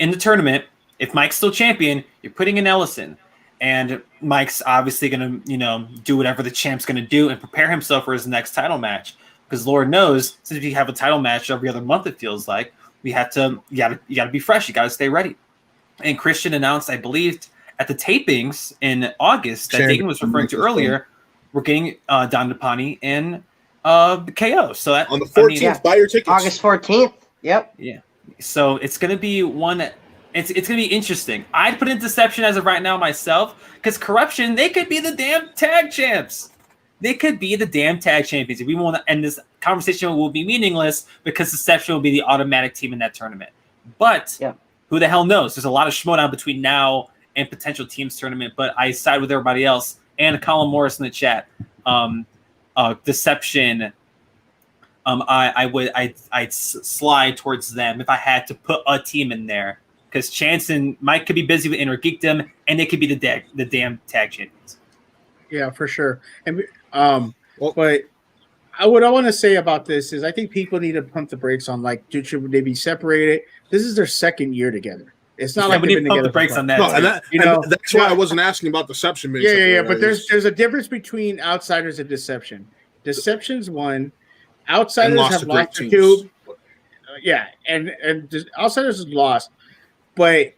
in the tournament, if Mike's still champion, you're putting in Ellison. And Mike's obviously going to, do whatever the champ's going to do and prepare himself for his next title match. Because Lord knows, since we have a title match every other month, it feels like, you got to be fresh. You got to stay ready. And Christian announced, I believe, at the tapings in August that Dagan was referring to earlier, we're getting Don Depani and KO. So that, on the 14th, buy your tickets. August 14th. Yep. Yeah. So it's going to be one. It's going to be interesting. I'd put in Deception as of right now myself because Corruption, they could be the damn tag champs. They could be the damn tag champions. If we want to end this conversation, will be meaningless because Deception will be the automatic team in that tournament. But who the hell knows? There's a lot of schmodown between now and potential teams tournament. But I side with everybody else and Colin Morris in the chat. Deception. I'd slide towards them if I had to put a team in there because Chance and Mike could be busy with Inner Geekdom and they could be the damn tag champions. Yeah, for sure. And but what I want to say about this is I think people need to pump the brakes on should they be separated? This is their second year together. It's not like we need to pump the brakes on that. No, and that's why I wasn't asking about Deception. Yeah. But there's a difference between Outsiders and Deception. Deception's one. Outsiders have lost to two. Yeah, and Outsiders has lost, but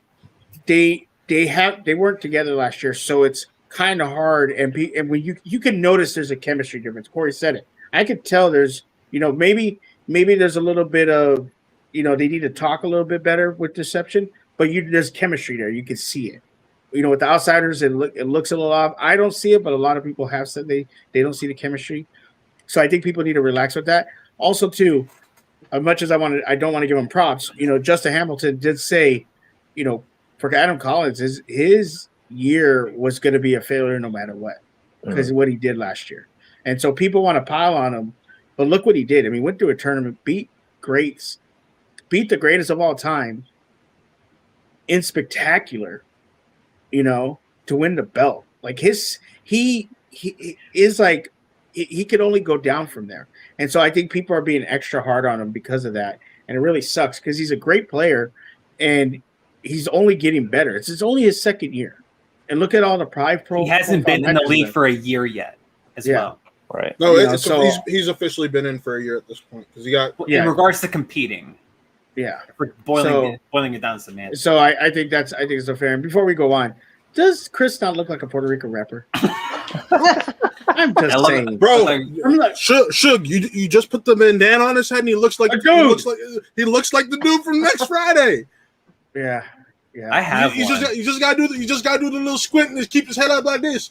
they weren't together last year, so it's kind of hard. And when you can notice there's a chemistry difference. Corey said it. I could tell there's maybe there's a little bit of they need to talk a little bit better with Deception, but there's chemistry there. You can see it. With the Outsiders, it looks a little off. I don't see it, but a lot of people have said they don't see the chemistry. So I think people need to relax with that. Also, too, as much as I don't want to give him props. Justin Hamilton did say, for Adam Collins, his year was going to be a failure no matter what because of what he did last year. And so people want to pile on him, but look what he did. I mean, went through a tournament, beat the greatest of all time in spectacular, to win the belt. Like he is like. He could only go down from there. And so I think people are being extra hard on him because of that. And it really sucks because he's a great player and he's only getting better. It's only his second year. And look at all the Pride Pro. He hasn't been in the league for a year yet as well. Right. No, he's officially been in for a year at this point because he got in regards to competing. Yeah. For boiling it down to semantics. So I think it's so fair. And before we go on, does Chris not look like a Puerto Rican rapper? I'm just saying, bro. Shug, you just put the bandana on his head, and he looks like the dude from Next Friday. Yeah. I have. You just gotta do the little squint and just keep his head up like this.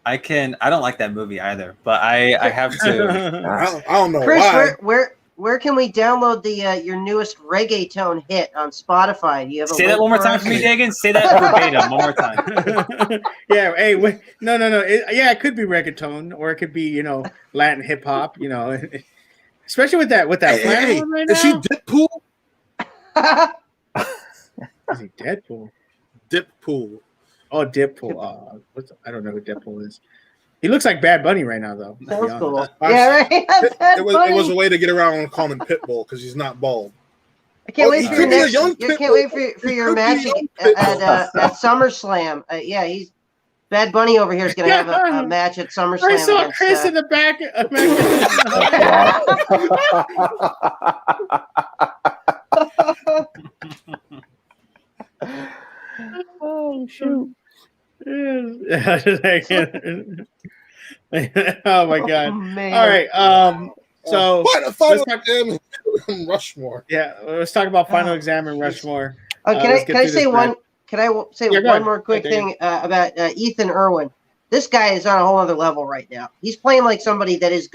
I don't like that movie either, but I have to. I don't know Chris, why. Where can we download your newest reggaeton hit on Spotify? Do you have say that one more time for me, Dagan? Say that verbatim one more time. Yeah. Hey, wait, no. It could be reggaeton, or it could be Latin hip hop. Especially with that Hey, right now. Is he Deadpool? Is he Deadpool? Deadpool. Oh, Deadpool. I don't know who Deadpool is. He looks like Bad Bunny right now, though. Sounds cool. Yeah, right. It was a way to get around and call him Pitbull because he's not bald. I can't wait for your next. For your match at SummerSlam. Yeah, he's Bad Bunny over here is going to have a match at SummerSlam. I saw against, Chris in the back. Oh shoot! Oh my god! Oh, man. All right. So Final let's talk- exam Rushmore. yeah, let's talk about final exam and Rushmore. Can I say one? Can I say Yeah, go one ahead. more quick Go ahead, thing about Ethan Irwin? This guy is on a whole other level right now. He's playing like somebody that is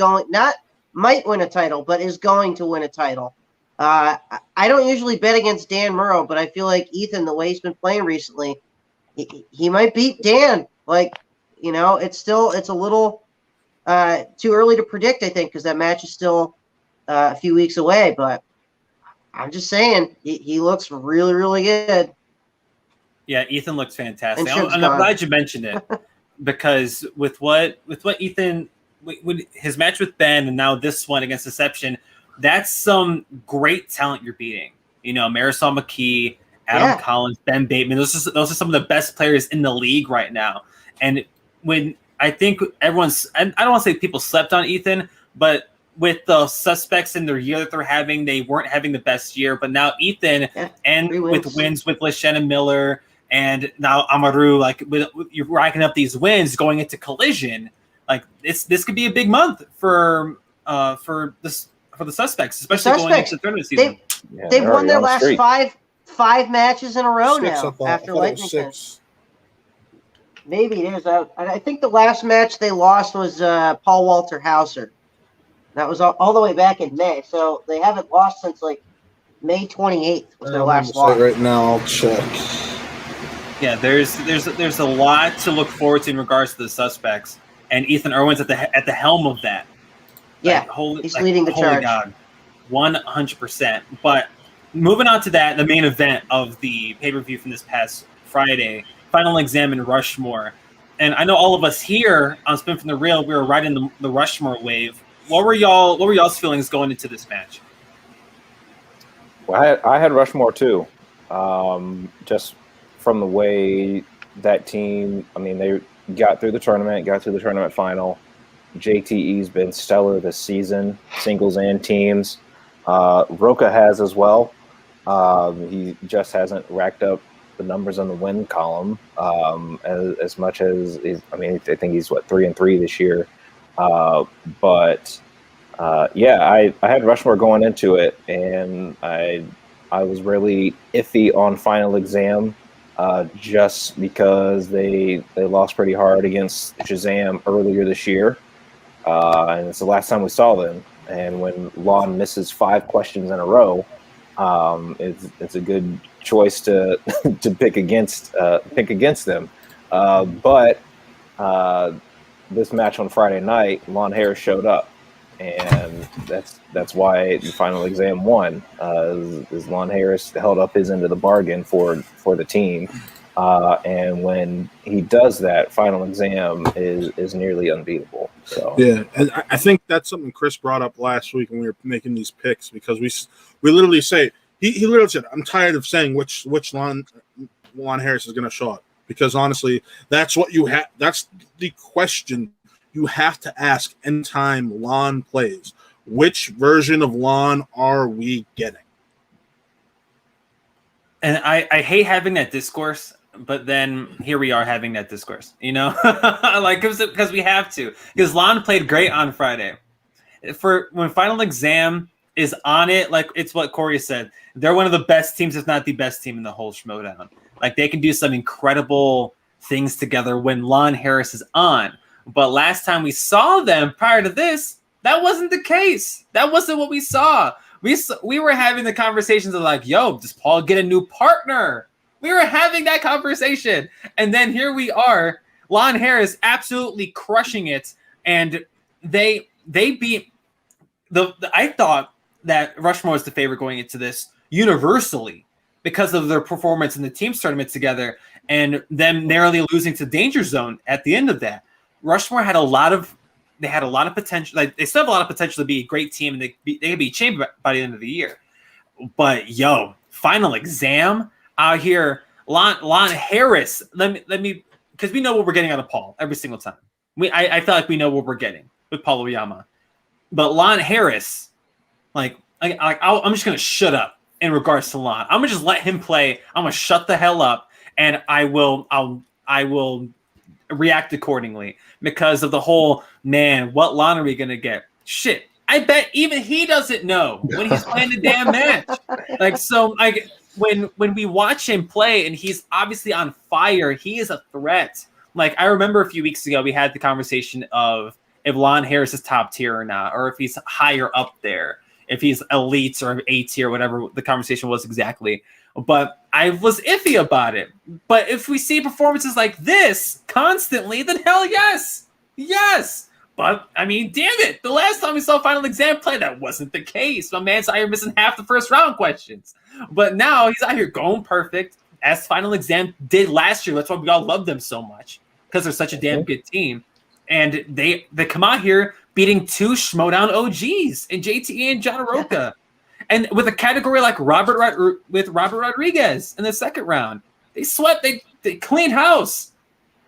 might win a title, but is going to win a title. I don't usually bet against Dan Murrow, but I feel like Ethan, the way he's been playing recently, he might beat Dan. Like, it's a little too early to predict, I think, because that match is still a few weeks away. But I'm just saying, he looks really, really good. Yeah, Ethan looks fantastic. And I'm glad you mentioned it because with what Ethan, with his match with Ben and now this one against Deception, that's some great talent you're beating. Marisol McKee, Adam Collins, Ben Bateman. Those are some of the best players in the league right now. And when I think I don't want to say people slept on Ethan, but with the suspects in their year that they're having, they weren't having the best year. But now Ethan and with wins with Shannon Miller and now Amaru, like you're racking up these wins going into Collision. Like this could be a big month for the suspects, especially going into the tournament season. They've won their last five matches in a row after I Lightning six. Maybe it is. I think the last match they lost was Paul Walter Hauser. That was all the way back in May. So they haven't lost since like May 28th was their last loss. Right now, I'll check. Yeah, there's a lot to look forward to in regards to the suspects, and Ethan Irwin's at the helm of that. Yeah, he's leading the charge. God, 100%. But moving on to that, the main event of the pay-per-view from this past Friday, Final Exam in Rushmore. And I know all of us here on Spin from the Reel, we were riding the Rushmore wave. What were y'all's feelings going into this match? Well, I had Rushmore too. Just from the way that team, I mean, they got through the tournament final. JTE's been stellar this season, singles and teams. Roca has as well. He just hasn't racked up the numbers on the win column as much as I think he's 3-3 this year. But I had Rushmore going into it, and I was really iffy on Final Exam just because they lost pretty hard against Shazam earlier this year, and it's the last time we saw them. And when Lon misses 5 questions in a row, it's a good choice to to pick against them. But this match on Friday night, Lon Harris showed up, and that's why the Final Exam won. Is Lon Harris held up his end of the bargain for the team, and when he does that, Final Exam is nearly unbeatable. So yeah, and I think that's something Chris brought up last week when we were making these picks, because we literally say he literally said, "I'm tired of saying which Lon Harris is going to show up," because honestly, that's what you have. That's the question you have to ask anytime Lon plays. Which version of Lon are we getting? And I hate having that discourse, but then here we are having that discourse, like because we have to, because Lon played great on Friday. For when Final Exam is on it, like it's what Corey said, they're one of the best teams, if not the best team in the whole Schmodown. Like they can do some incredible things together when Lon Harris is on. But last time we saw them prior to this, that wasn't the case. That wasn't what we saw. We were having the conversations of like, yo, does Paul get a new partner? We were having that conversation. And then here we are, Lon Harris absolutely crushing it. And they beat I thought that Rushmore was the favorite going into this universally because of their performance in the teams tournament together and them narrowly losing to Danger Zone at the end of that. Rushmore had a lot of potential. Like they still have a lot of potential to be a great team, and they could be champion by the end of the year. But Final Exam out here, Lon Harris. Let me because we know what we're getting out of Paul every single time. I feel like we know what we're getting with Paul Oyama. But Lon Harris, I'm just going to shut up in regards to Lon. I'm going to just let him play. I'm going to shut the hell up, and I will react accordingly because of the whole, man, what Lon are we going to get? Shit. I bet even he doesn't know when he's playing the damn match. When we watch him play and he's obviously on fire, he is a threat. Like, I remember a few weeks ago, we had the conversation of if Lon Harris is top tier or not, or if he's higher up there, if he's elite or A tier, whatever the conversation was exactly. But I was iffy about it. But if we see performances like this constantly, then hell yes. Yes. But, I mean, damn it. The last time we saw Final Exam play, that wasn't the case. My man's out here missing half the first round questions. But now he's out here going perfect, as Final Exam did last year. That's why we all love them so much, because they're such a damn good team. And they come out here beating 2 Schmodown OGs in JTE and John Aroka. And with a category like Robert Rodriguez in the second round, they swept, they clean house.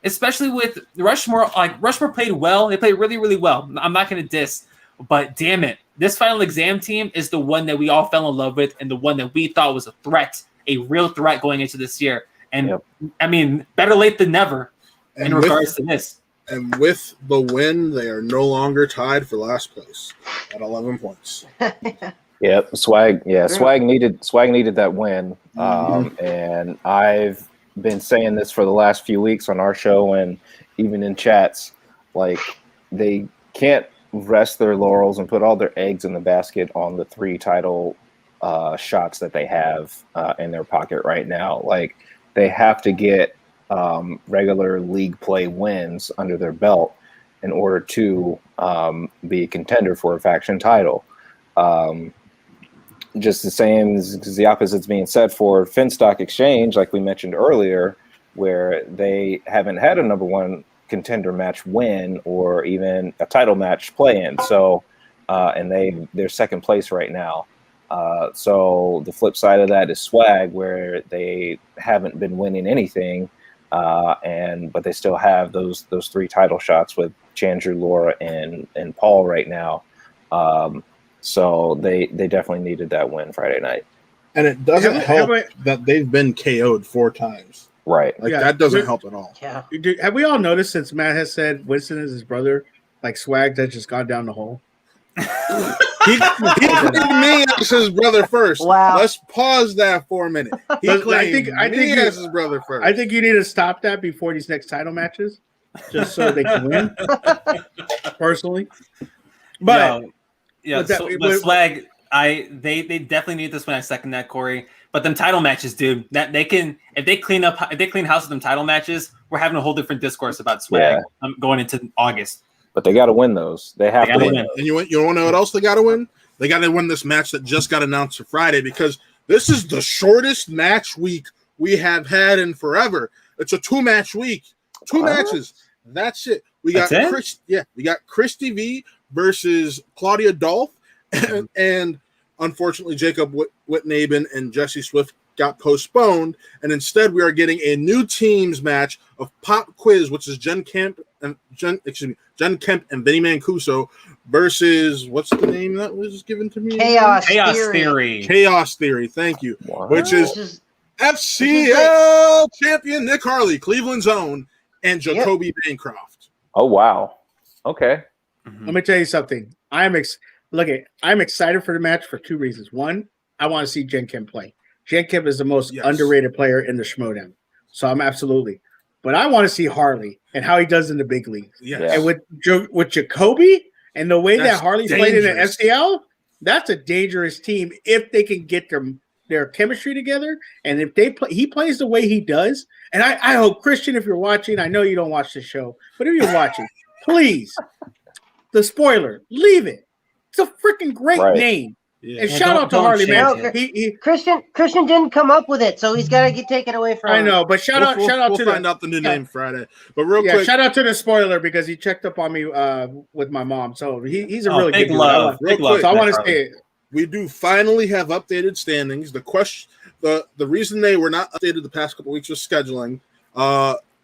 Especially with Rushmore, Rushmore played well. They played really, really well. I'm not going to diss, but damn it. This Final Exam team is the one that we all fell in love with and the one that we thought was a threat, a real threat going into this year. And, I mean, better late than never in regards to this. And with the win, they are no longer tied for last place at 11 points. Yep, Swag needed that win. And I've been saying this for the last few weeks on our show and even in chats, like, they can't rest their laurels and put all their eggs in the basket on the 3 title shots that they have in their pocket right now. Like, they have to get regular league play wins under their belt in order to be a contender for a faction title. Just the same as the opposite's being said for Finstock Exchange, like we mentioned earlier, where they haven't had a number 1 contender match win or even a title match play in. So, and they're second place right now. So the flip side of that is Swag, where they haven't been winning anything, but they still have those 3 title shots with Chandru, Laura, and Paul right now. So they definitely needed that win Friday night. And it doesn't help that they've been KO'd 4 times. Right. Like, that doesn't help at all. Yeah. Have we all noticed since Matt has said Winston is his brother, like Swag has just gone down the hole? He claimed me as his brother first. Wow. Let's pause that for a minute. He claimed me as his brother first. I think you need to stop that before these next title matches, just so they can win. Personally, but Swag, they definitely need this win. I second that, Corey. But them title matches, dude, that they can, if they clean house with them title matches, we're having a whole different discourse about Swag going into August. But they got to win those. They have to win. And you want to know what else they got to win? They got to win this match that just got announced for Friday, because this is the shortest match week we have had in forever. It's a 2-match week, 2 matches. That's it. We got Christy V versus Claudia Dolph, and unfortunately Jacob Whitnaben and Jesse Swift got postponed, and instead we are getting a new teams match of Pop Quiz, which is Jen Kemp and Vinny Mancuso versus, what's the name that was given to me? Chaos Theory. Thank you. Wow. Which is FCL champion Nick Harley, Cleveland's own, and Jacoby Bancroft. Oh wow. Okay. Let me tell you something. I'm excited for the match for 2 reasons. One, I want to see Jen Kim play. Jen Kim is the most underrated player in the Schmodown. So I'm absolutely. But I want to see Harley and how he does in the big league. Yes. And with Jacoby and the way that Harley played in the FCL, that's a dangerous team if they can get their chemistry together. And if he plays the way he does. And I hope, Christian, if you're watching, I know you don't watch the show, but if you're watching, please, the spoiler, leave it. It's a freaking great name. Yeah. And shout out to Harley, man. Christian didn't come up with it, so he's got to get taken away from him. I know, but shout out to find out the new name Friday. But real quick, shout out to the spoiler because he checked up on me with my mom. So he's a really big good love. Big love. So I want to say it. We do finally have updated standings. The reason they were not updated the past couple weeks was scheduling.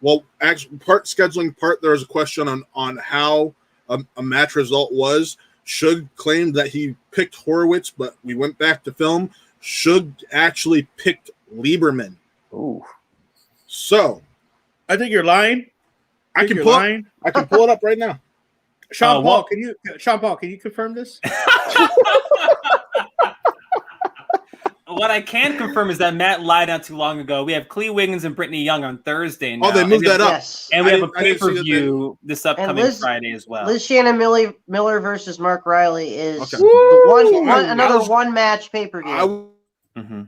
well, actually, part scheduling, part there was a question on how a match result was. Suge claimed that he picked Horowitz, but we went back to film. Suge actually picked Lieberman. Ooh. So I think you're lying. I can pull it up right now. Sean Paul, can you confirm this? What I can confirm is that Matt lied not too long ago. We have Clee Wiggins and Brittany Young on Thursday now. Oh, they moved that up. Yes. And we have a pay-per-view this upcoming Friday as well. Liz Shannon Miller versus Mark Riley is Okay. another one-match pay-per-view.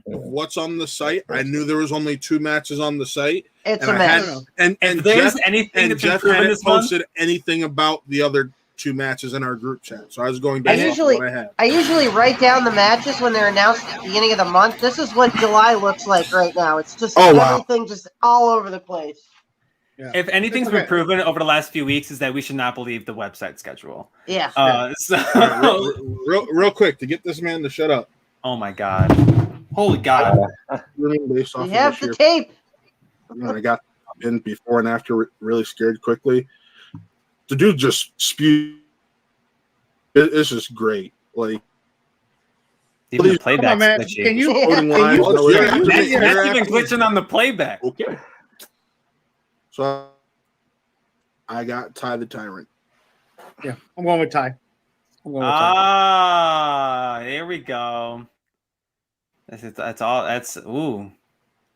What's on the site? I knew there was only 2 matches on the site. It's a mess. And if there's Jeff, anything and that's Jeff been proven hadn't this month, posted anything about the other 2 matches in our group chat, so I was going based off what I had. I usually write down the matches when they're announced at the beginning of the month. This is what July looks like right now. It's just everything just all over the place. Yeah. if anything's been proven over the last few weeks is that we should not believe the website schedule. Yeah. Real quick to get this man to shut up. Oh my God. Holy God. Based off We have this the year, tape. I got in before and after really scared quickly. The dude just spewed. It's just great. Like, Even the Come playback. on, man. glitchy. Can you? voting Can lines, you- no, can yeah. you- That's You're even asking- glitching on the playback. Okay. So I got Ty the Tyrant. Yeah, I'm going with Ty. Here we go. That's all. That's ooh.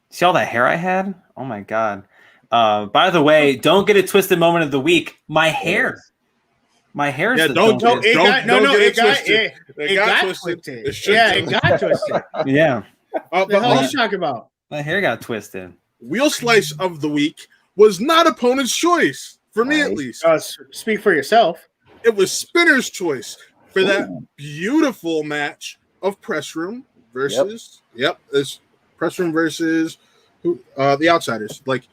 See all that hair I had? Oh my God. By the way, don't get a twisted moment of the week. My hair. My hair's Yeah, the It got twisted. It should Yeah, be. it got twisted. Yeah. But What the hell are you also, talking about? My hair got twisted. wheel slice of the week was not opponent's choice for me, at Nice. least. Speak for yourself. It was Spinner's choice for that beautiful match of Press Room versus this Press Room versus the Outsiders. Like,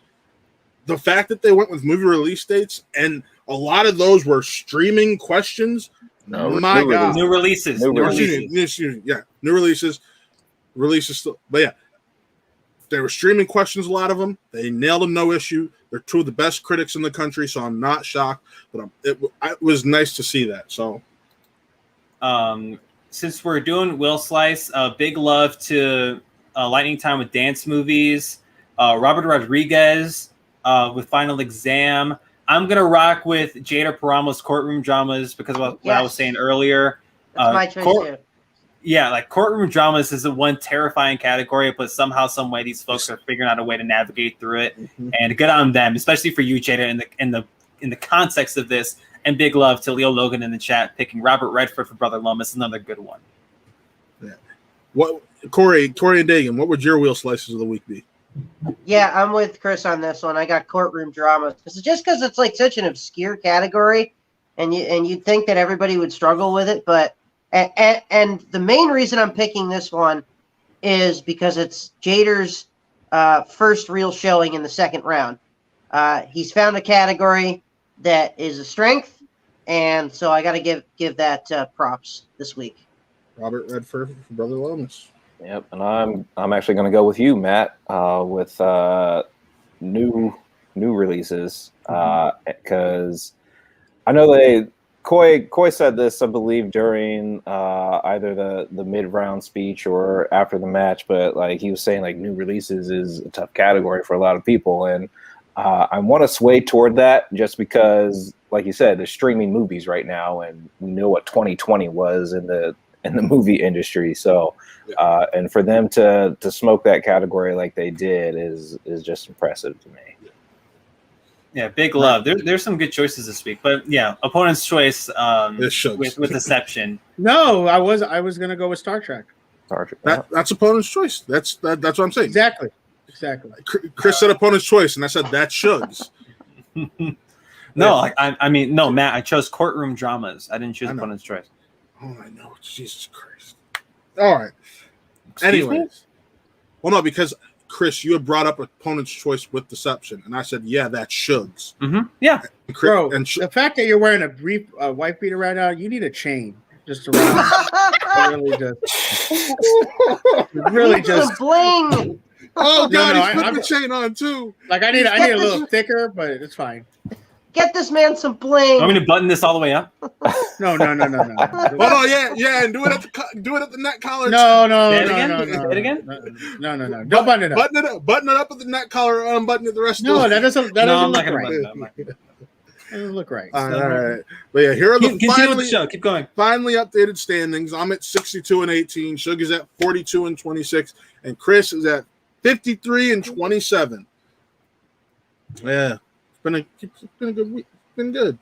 the fact that they went with movie release dates and a lot of those were streaming questions. My God. New releases. New New releases. releases. New releases. Releases still, but yeah, they were streaming questions. A lot of them, they nailed them, no issue. They're 2 of the best critics in the country, so I'm not shocked. But it was nice to see that. So, Since we're doing Will Slice, big love to Lightning Time with Dance Movies, Robert Rodriguez with Final Exam. I'm gonna rock with Jada Parama's Courtroom Dramas because of what I was saying earlier. That's my choice too. Yeah, like courtroom dramas is the one terrifying category, but somehow, some way, these folks are figuring out a way to navigate through it. And good on them, especially for you, Jada, in the context of this. And big love to Leo Logan in the chat picking Robert Redford for Brother Lomas, another good one. yeah. What Corey and Dagan? What would your wheel slices of the week be? Yeah, I'm with Chris on this one. I got courtroom dramas. Just because it's like such an obscure category, and you'd think that everybody would struggle with it, but and the main reason I'm picking this one is because it's Jader's first real showing in the second round. He's found a category that is a strength, and so I got to give that props this week. Robert Redford for Brother Lomas. Yep, and I'm actually going to go with you, Matt, with new releases because I know Coy said this, I believe, during either the mid-round speech or after the match, but like he was saying, like new releases is a tough category for a lot of people, and I want to sway toward that just because, like you said, there's streaming movies right now, and we know what 2020 was in the movie industry. So, and for them to smoke that category like they did is just impressive to me. Yeah, big love. There's some good choices this week, but yeah, opponent's choice with Deception. No, I was going to go with Star Trek. That's opponent's choice. That's what I'm saying. Exactly. Chris said opponent's choice, and I said that's Shugs. No, no, Matt. I chose courtroom dramas. I didn't choose opponent's choice. Oh, I know. Jesus Christ. All right. Anyways. Well, no, because Chris, you had brought up opponent's choice with Deception, and I said, yeah, that's Shugs. Mm-hmm. Yeah. Bro, the fact that you're wearing a wife beater right now, you need a chain just around. Really just bling. Oh God, No, he's putting the chain on too. Like I need a little thicker, but it's fine. Get this man some bling. Want me to button this all the way up? No. Hold on, yeah, and do it at the neck collar. No. Say it again? No. Don't button it up. Button it up at the neck collar, unbutton it the rest. No, of that doesn't I'm look not gonna right. button it up. That doesn't look right. All right. But yeah, here are the Continue with the show. Keep going. finally updated standings. I'm at 62-18. Shug is at 42-26, and Chris is at 53-27. Yeah, it's been a good week. Been good.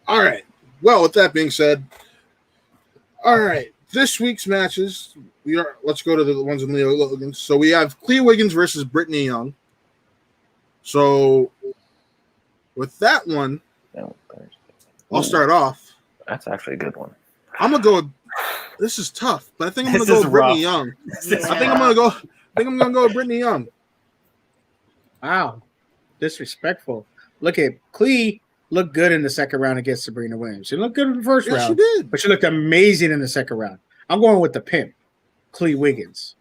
All right. Well, with that being said, all right. This week's matches, let's go to the ones in Leo Logan. So we have Clea Wiggins versus Brittany Young. So with that one, I'll start off. That's actually a good one. I'm gonna go. This is tough, but I think I'm gonna This go is with Brittany rough. Young. I think I'm gonna go with Brittany Young. Wow, disrespectful. Look at Clee. Looked good in the second round against Sabrina Williams. She looked good in the first Yeah, round, she did. but she looked amazing in the second round. I'm going with the pimp, Clee Wiggins.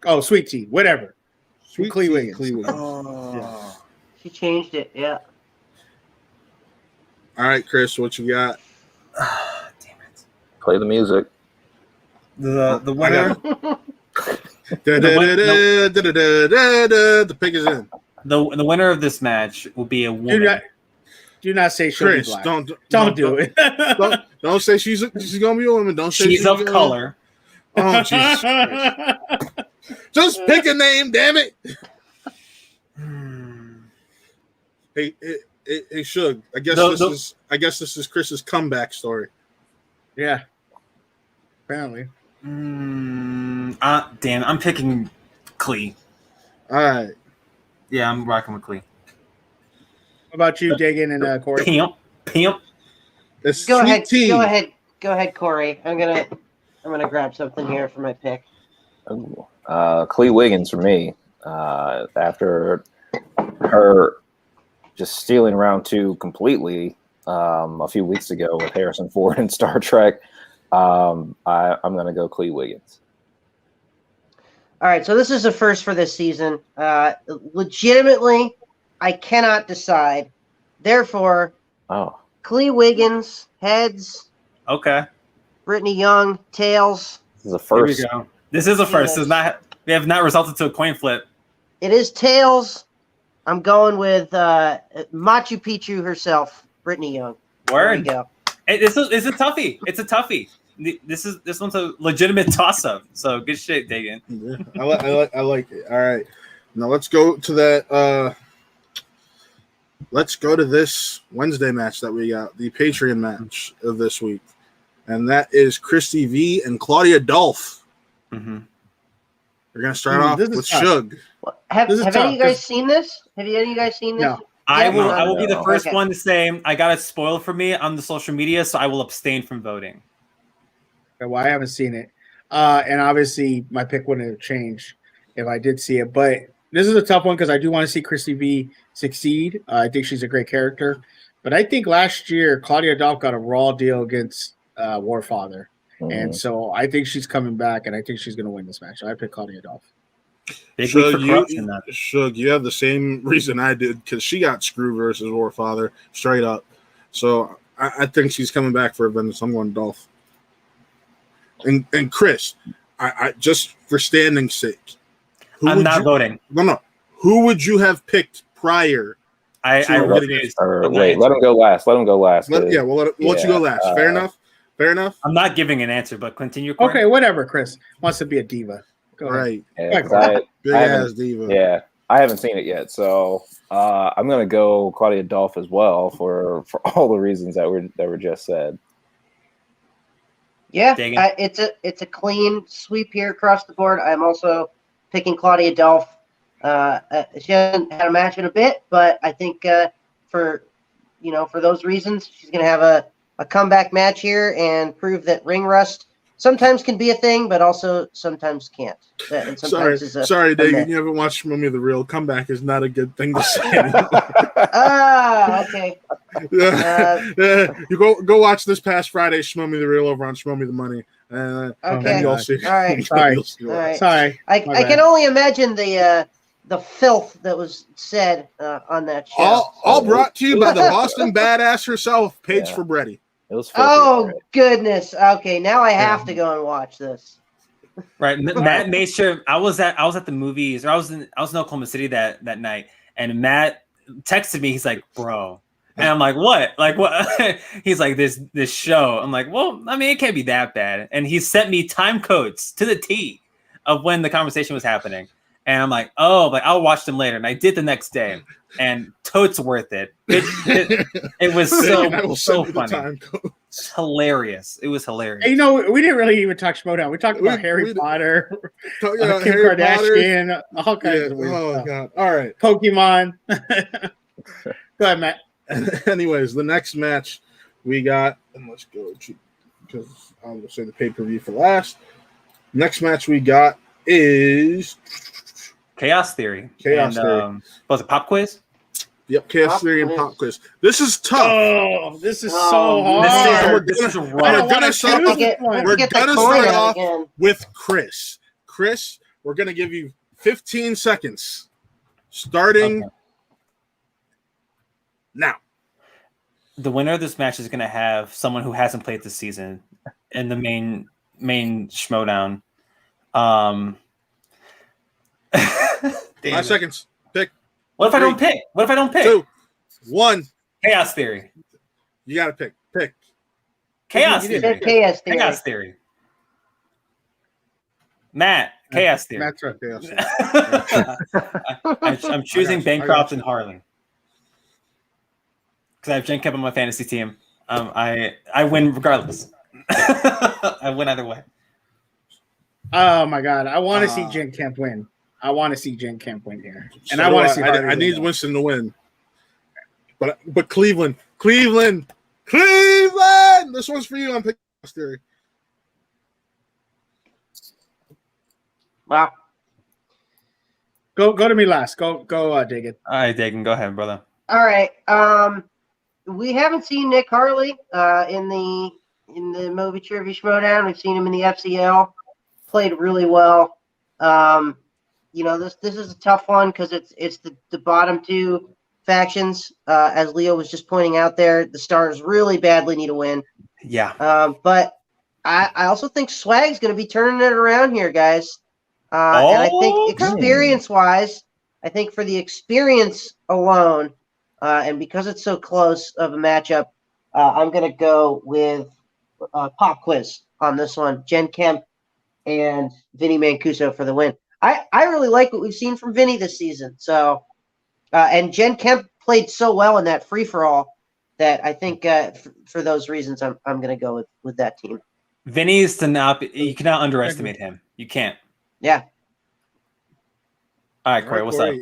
Oh, Sweet Tea, whatever. Sweet Clea tea, Wiggins. Clea Wiggins. Oh. She changed it. Yeah. All right, Chris, what you got? Damn it. Play the music. The winner. The pick is in. The winner of this match will be a woman. Do not say she'll be Chris, black. don't do it. don't say she's gonna be a woman. Don't say She's of color. Oh Jesus! Just pick a name, damn it. Hey, Shug. I guess this is Chris's comeback story. Yeah. Apparently. Damn, I'm picking Clee. All right. Yeah, I'm rocking with Clee. What about you, Dagan and Corey? Pimp. It's Go ahead. Sweet Tea. Go ahead, Corey. I'm gonna grab something here for my pick. Ooh. Clea Wiggins for me. After her just stealing round 2 completely a few weeks ago with Harrison Ford in Star Trek, I'm going to go Clea Wiggins. All right, so this is the first for this season. Legitimately, I cannot decide. Therefore, Clea Wiggins, heads. Okay. Brittany Young, tails. This is a first. Here we go. This is a first. Yes. We have not resulted to a coin flip. It is tails. I'm going with Machu Picchu herself, Brittany Young. Word. There we go. It's a toughie. It's a toughie. This one's a legitimate toss-up. So good shit, Dagan. Yeah, I like it. All right. Now let's go to that. Let's go to this Wednesday match that we got, the Patreon match of this week, and that is Christy V and Claudia Dolph. Mm-hmm. We're gonna start off with Shug. Have any of you guys seen this? Have any of you guys seen this? No. I will be the first Okay. one to say I got it spoiled for me on the social media, so I will abstain from voting. Well, I haven't seen it. And obviously, my pick wouldn't have changed if I did see it. But this is a tough one because I do want to see Christy V succeed. I think she's a great character. But I think last year, Claudia Dolph got a raw deal against Warfather. Mm-hmm. And so I think she's coming back, and I think she's going to win this match. So I pick Claudia Dolph. Big week for corruption. Shug, you have the same reason I did because she got screwed versus Warfather straight up. So I think she's coming back for a vengeance. I'm going Dolph. And Chris, I just for standing's sake, I'm not voting. No. Who would you have picked prior? I refuse. Wait, let him go last. We'll let you go last. Fair enough. I'm not giving an answer, but continue. Corey. Okay, whatever. Chris wants to be a diva. Go ahead. Right. Yeah, Big ass diva. Yeah, I haven't seen it yet, so I'm gonna go Claudia Dolph as well for all the reasons that were just said. Yeah, it's a clean sweep here across the board. I'm also picking Claudia Dolph. She hasn't had a match in a bit, but I think for those reasons, she's going to have a comeback match here and prove that ring rust sometimes can be a thing, but also sometimes can't. And sometimes sorry, Dagan, you haven't watched Mummy the Real. Comeback is not a good thing to say. Okay. You go watch this past Friday Shmummy the Real over on Shmummy the Money. And Okay. you'll see. All right. Sorry. You'll see what All right. Sorry. I My can bad. only imagine the filth that was said on that show. All brought to you by the Yeah. Boston badass herself, Paige Yeah. Fabretti. It was filthy, Oh right? goodness. Okay, now I have Yeah. to go and watch this. Right. Matt made sure I was at the movies, or I was in Oklahoma City that night, and Matt texted me. He's like, "Bro," and I'm like, "What? Like what?" He's like, "This show." I'm like, "Well, I mean, it can't be that bad." And he sent me time codes to the T of when the conversation was happening, and I'm like, "Oh, like I'll watch them later." And I did the next day, and totes worth it. It was I will so send you the funny. time code. It's hilarious. It was hilarious. You know, we didn't really even talk Schmodown. We talked about Harry Potter, Talking Kim about Harry Potter. Kardashian, all kinds Yeah. of weird Oh stuff. god. All right. Pokemon. Go ahead, Matt. Anyways, the next match we got, and let's go because I'm gonna say the pay-per-view for last. Next match we got is Chaos Theory. Chaos and, Theory. Was it Pop Quiz? Chaos Pop Theory and quiz. Pop Quiz. This is tough. Oh, this is Oh, so hard. This is I rough. don't gonna wanna start choose off- this one. we're Get the gonna coin start out off again. with Chris. Chris, we're gonna give you 15 seconds, starting now. The winner of this match is going to have someone who hasn't played this season in the main Schmodown. 5 Damn it. seconds. Pick What if I don't pick? What if I don't pick? 2, 1. Chaos Theory. You gotta pick. Pick. Chaos You did Theory. pick. Chaos Theory. Chaos Theory. Matt. Chaos Theory. Matt's right. Chaos Theory. I'm choosing I got Bancroft you. and Harlan because I have Jen Kemp on my fantasy team. I win regardless. I win either way. Oh my god, I want to see Uh, Jen Kemp win. I want to see Jen Kemp win here, and So I do want to see. I Harley need win. Winston to win. But Cleveland. This one's for you. I'm picking Chaos Theory. Wow. Go to me last. Go, dig it. All right, Dagan, go ahead, brother. All right. We haven't seen Nick Harley in the movie Trivia Schmodown. We've seen him in the FCL. Played really well. This is a tough one because it's the bottom two factions. As Leo was just pointing out there, the Stars really badly need a win. Yeah. But I also think Swag's going to be turning it around here, guys. And I think experience-wise, I think for the experience alone, and because it's so close of a matchup, I'm going to go with Pop Quiz on this one. Jen Kemp and Vinny Mancuso for the win. I really like what we've seen from Vinny this season. So, and Jen Kemp played so well in that free-for-all that I think for those reasons, I'm going to go with that team. Vinny's you cannot underestimate him. You can't. Yeah. All right, Corey, what's up?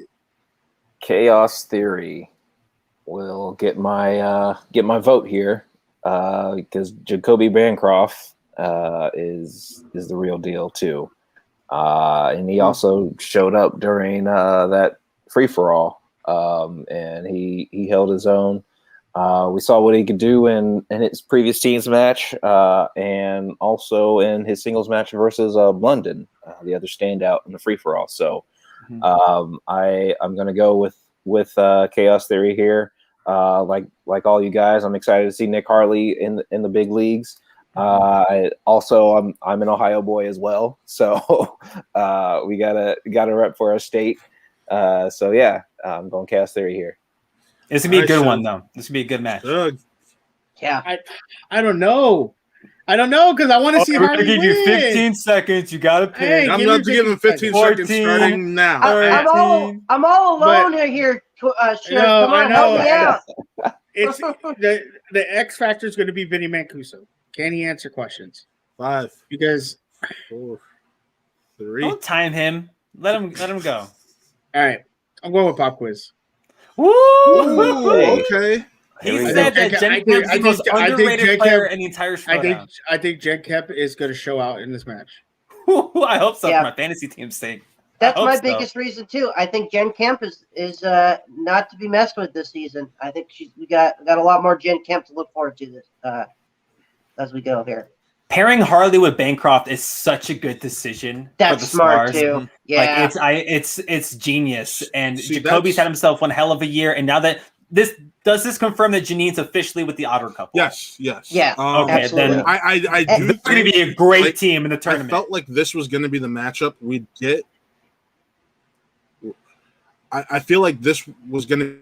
Chaos Theory will get my vote here because Jacoby Bancroft is the real deal too, and he also showed up during that free for all, and he held his own. We saw what he could do in his previous teams match, and also in his singles match versus London, the other standout in the free for all. So. I'm going to go with Chaos Theory here. Like all you guys, I'm excited to see Nick Harley in the big leagues. I'm an Ohio boy as well, so we gotta rep for our state. So yeah, I'm going Chaos Theory here. It's gonna be a good one though. This will be a good match. Yeah. I don't know. Because I want to see We're Harley gonna give you win. 15 seconds. You gotta pick. Hey, I'm give going me to give him 15 seconds 14. starting now. I'm all alone here. Come on, help me out. It's the X factor is going to be Vinny Mancuso. Can he answer questions? 5, Because 4, 3. Don't time him. Let him go. all right, I'm going with Pop Quiz. Woo! Ooh, okay. He Here we said go. that Jen I Kemp is the think- most I think underrated Jen player Kemp- in the entire show. I think Jen Kemp is going to show out in this match. I hope so Yeah. for my fantasy team's sake. That's I my hope so. biggest reason too. I think Jen Kemp is not to be messed with this season. I think we got a lot more Jen Kemp to look forward to this as we go here. pairing Harley with Bancroft is such a good decision That's for the smart Stars. too. Yeah. Like it's genius. And See, Jacoby's that's- had himself one hell of a year. And now that this confirm that Janine's officially with the Otter couple? Yes. Yeah. Okay, absolutely. then I do it's going to think be a great like, team in the I tournament. felt like this was going to be the matchup we'd get. I feel like this was going to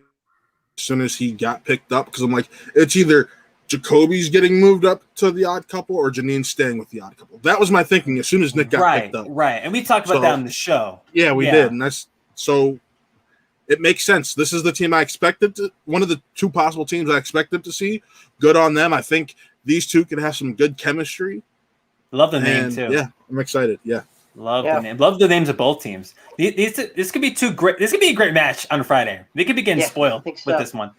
as soon as he got picked up because I'm like, it's either Jacoby's getting moved up to the Odd Couple or Janine's staying with the Odd Couple. That was my thinking as soon as Nick got picked up. Right. And we talked about that on the show. Yeah, we did. And that's so it makes sense. This is the team I expected to, one of the two possible teams I expected to see. Good on them. I think these two could have some good chemistry. Love the name too. Yeah, I'm excited. Yeah. Love the name. Love the names of both teams. This could be two great. This could be a great match on Friday. They could be getting spoiled with this one.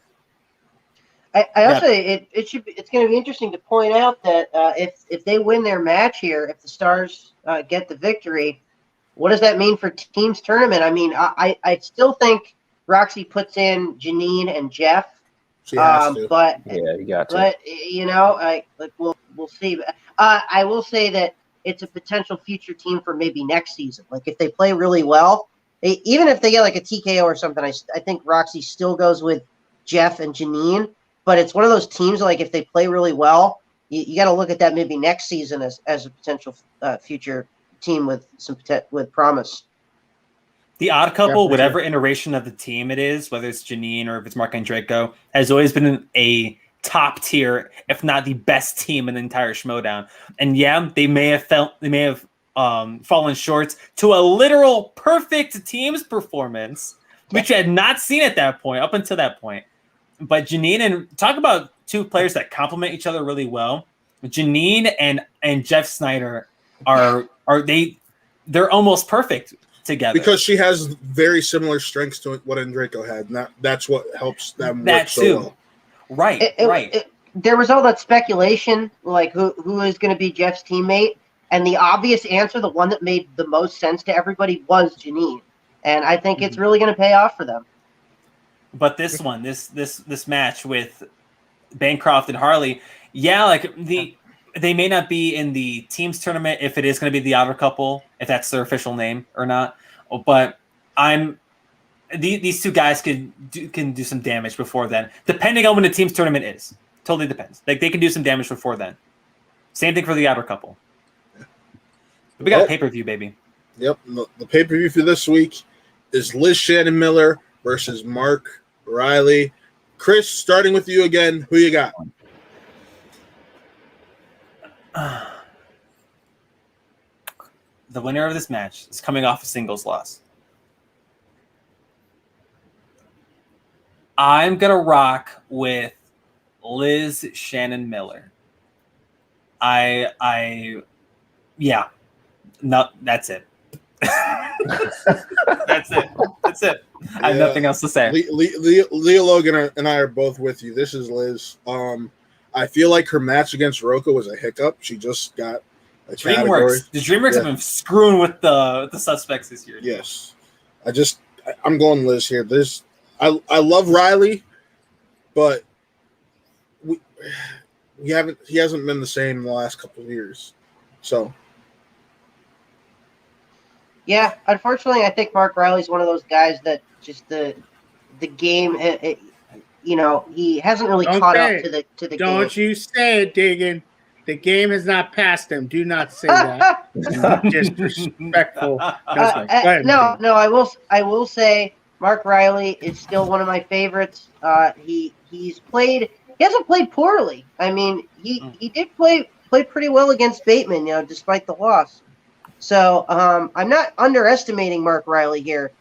I also it's going to be interesting to point out that if they win their match here, if the Stars get the victory, what does that mean for teams tournament? I mean, I still think Roxy puts in Janine and Jeff. She has to. But yeah, you got to. But we'll see. I will say that it's a potential future team for maybe next season. Like if they play really well, even if they get like a TKO or something, I think Roxy still goes with Jeff and Janine. But it's one of those teams like if they play really well, you got to look at that maybe next season as a potential future team with with promise. The Odd Couple, whatever iteration of the team it is, whether it's Janine or if it's Mark and Draco, has always been a top tier, if not the best team in the entire Schmodown. And yeah, they may have fallen short to a literal perfect team's performance, which I had not seen at that point, up until that point. But Janine and talk about two players that complement each other really well. Janine and Jeff Snyder they're almost perfect together because she has very similar strengths to what Draco had, and that's what helps them work so well. Right. There was all that speculation, like who is going to be Jeff's teammate, and the obvious answer, the one that made the most sense to everybody, was Janine, and I think it's really going to pay off for them. But this one, this match with Bancroft and Harley, they may not be in the teams tournament if it is going to be the Otter Couple, if that's their official name or not. But these two guys can do some damage before then, depending on when the teams tournament is. Totally depends. Like they can do some damage before then. Same thing for the Otter Couple. We got a pay-per-view, baby. Yep. The pay-per-view for this week is Liz Shannon Miller versus Mark Riley. Chris, starting with you again, who you got? The winner of this match is coming off a singles loss. I'm going to rock with Liz Shannon Miller. No, that's it. That's it. I have nothing else to say. Leah Logan and I are both with you. This is Liz. I feel like her match against Roko was a hiccup. She just got a category. The DreamWorks have been screwing with the suspects this year. Yes. I'm going Liz here. I love Riley, but he hasn't been the same in the last couple of years. So yeah, unfortunately, I think Mark Riley's one of those guys that just the game, he hasn't really caught up to the game. Don't you say it, Diggin. The game has not passed him. Do not say that. Disrespectful. No, I will say Mark Riley is still one of my favorites. He hasn't played poorly. I mean, he did play pretty well against Bateman, despite the loss. So I'm not underestimating Mark Riley here,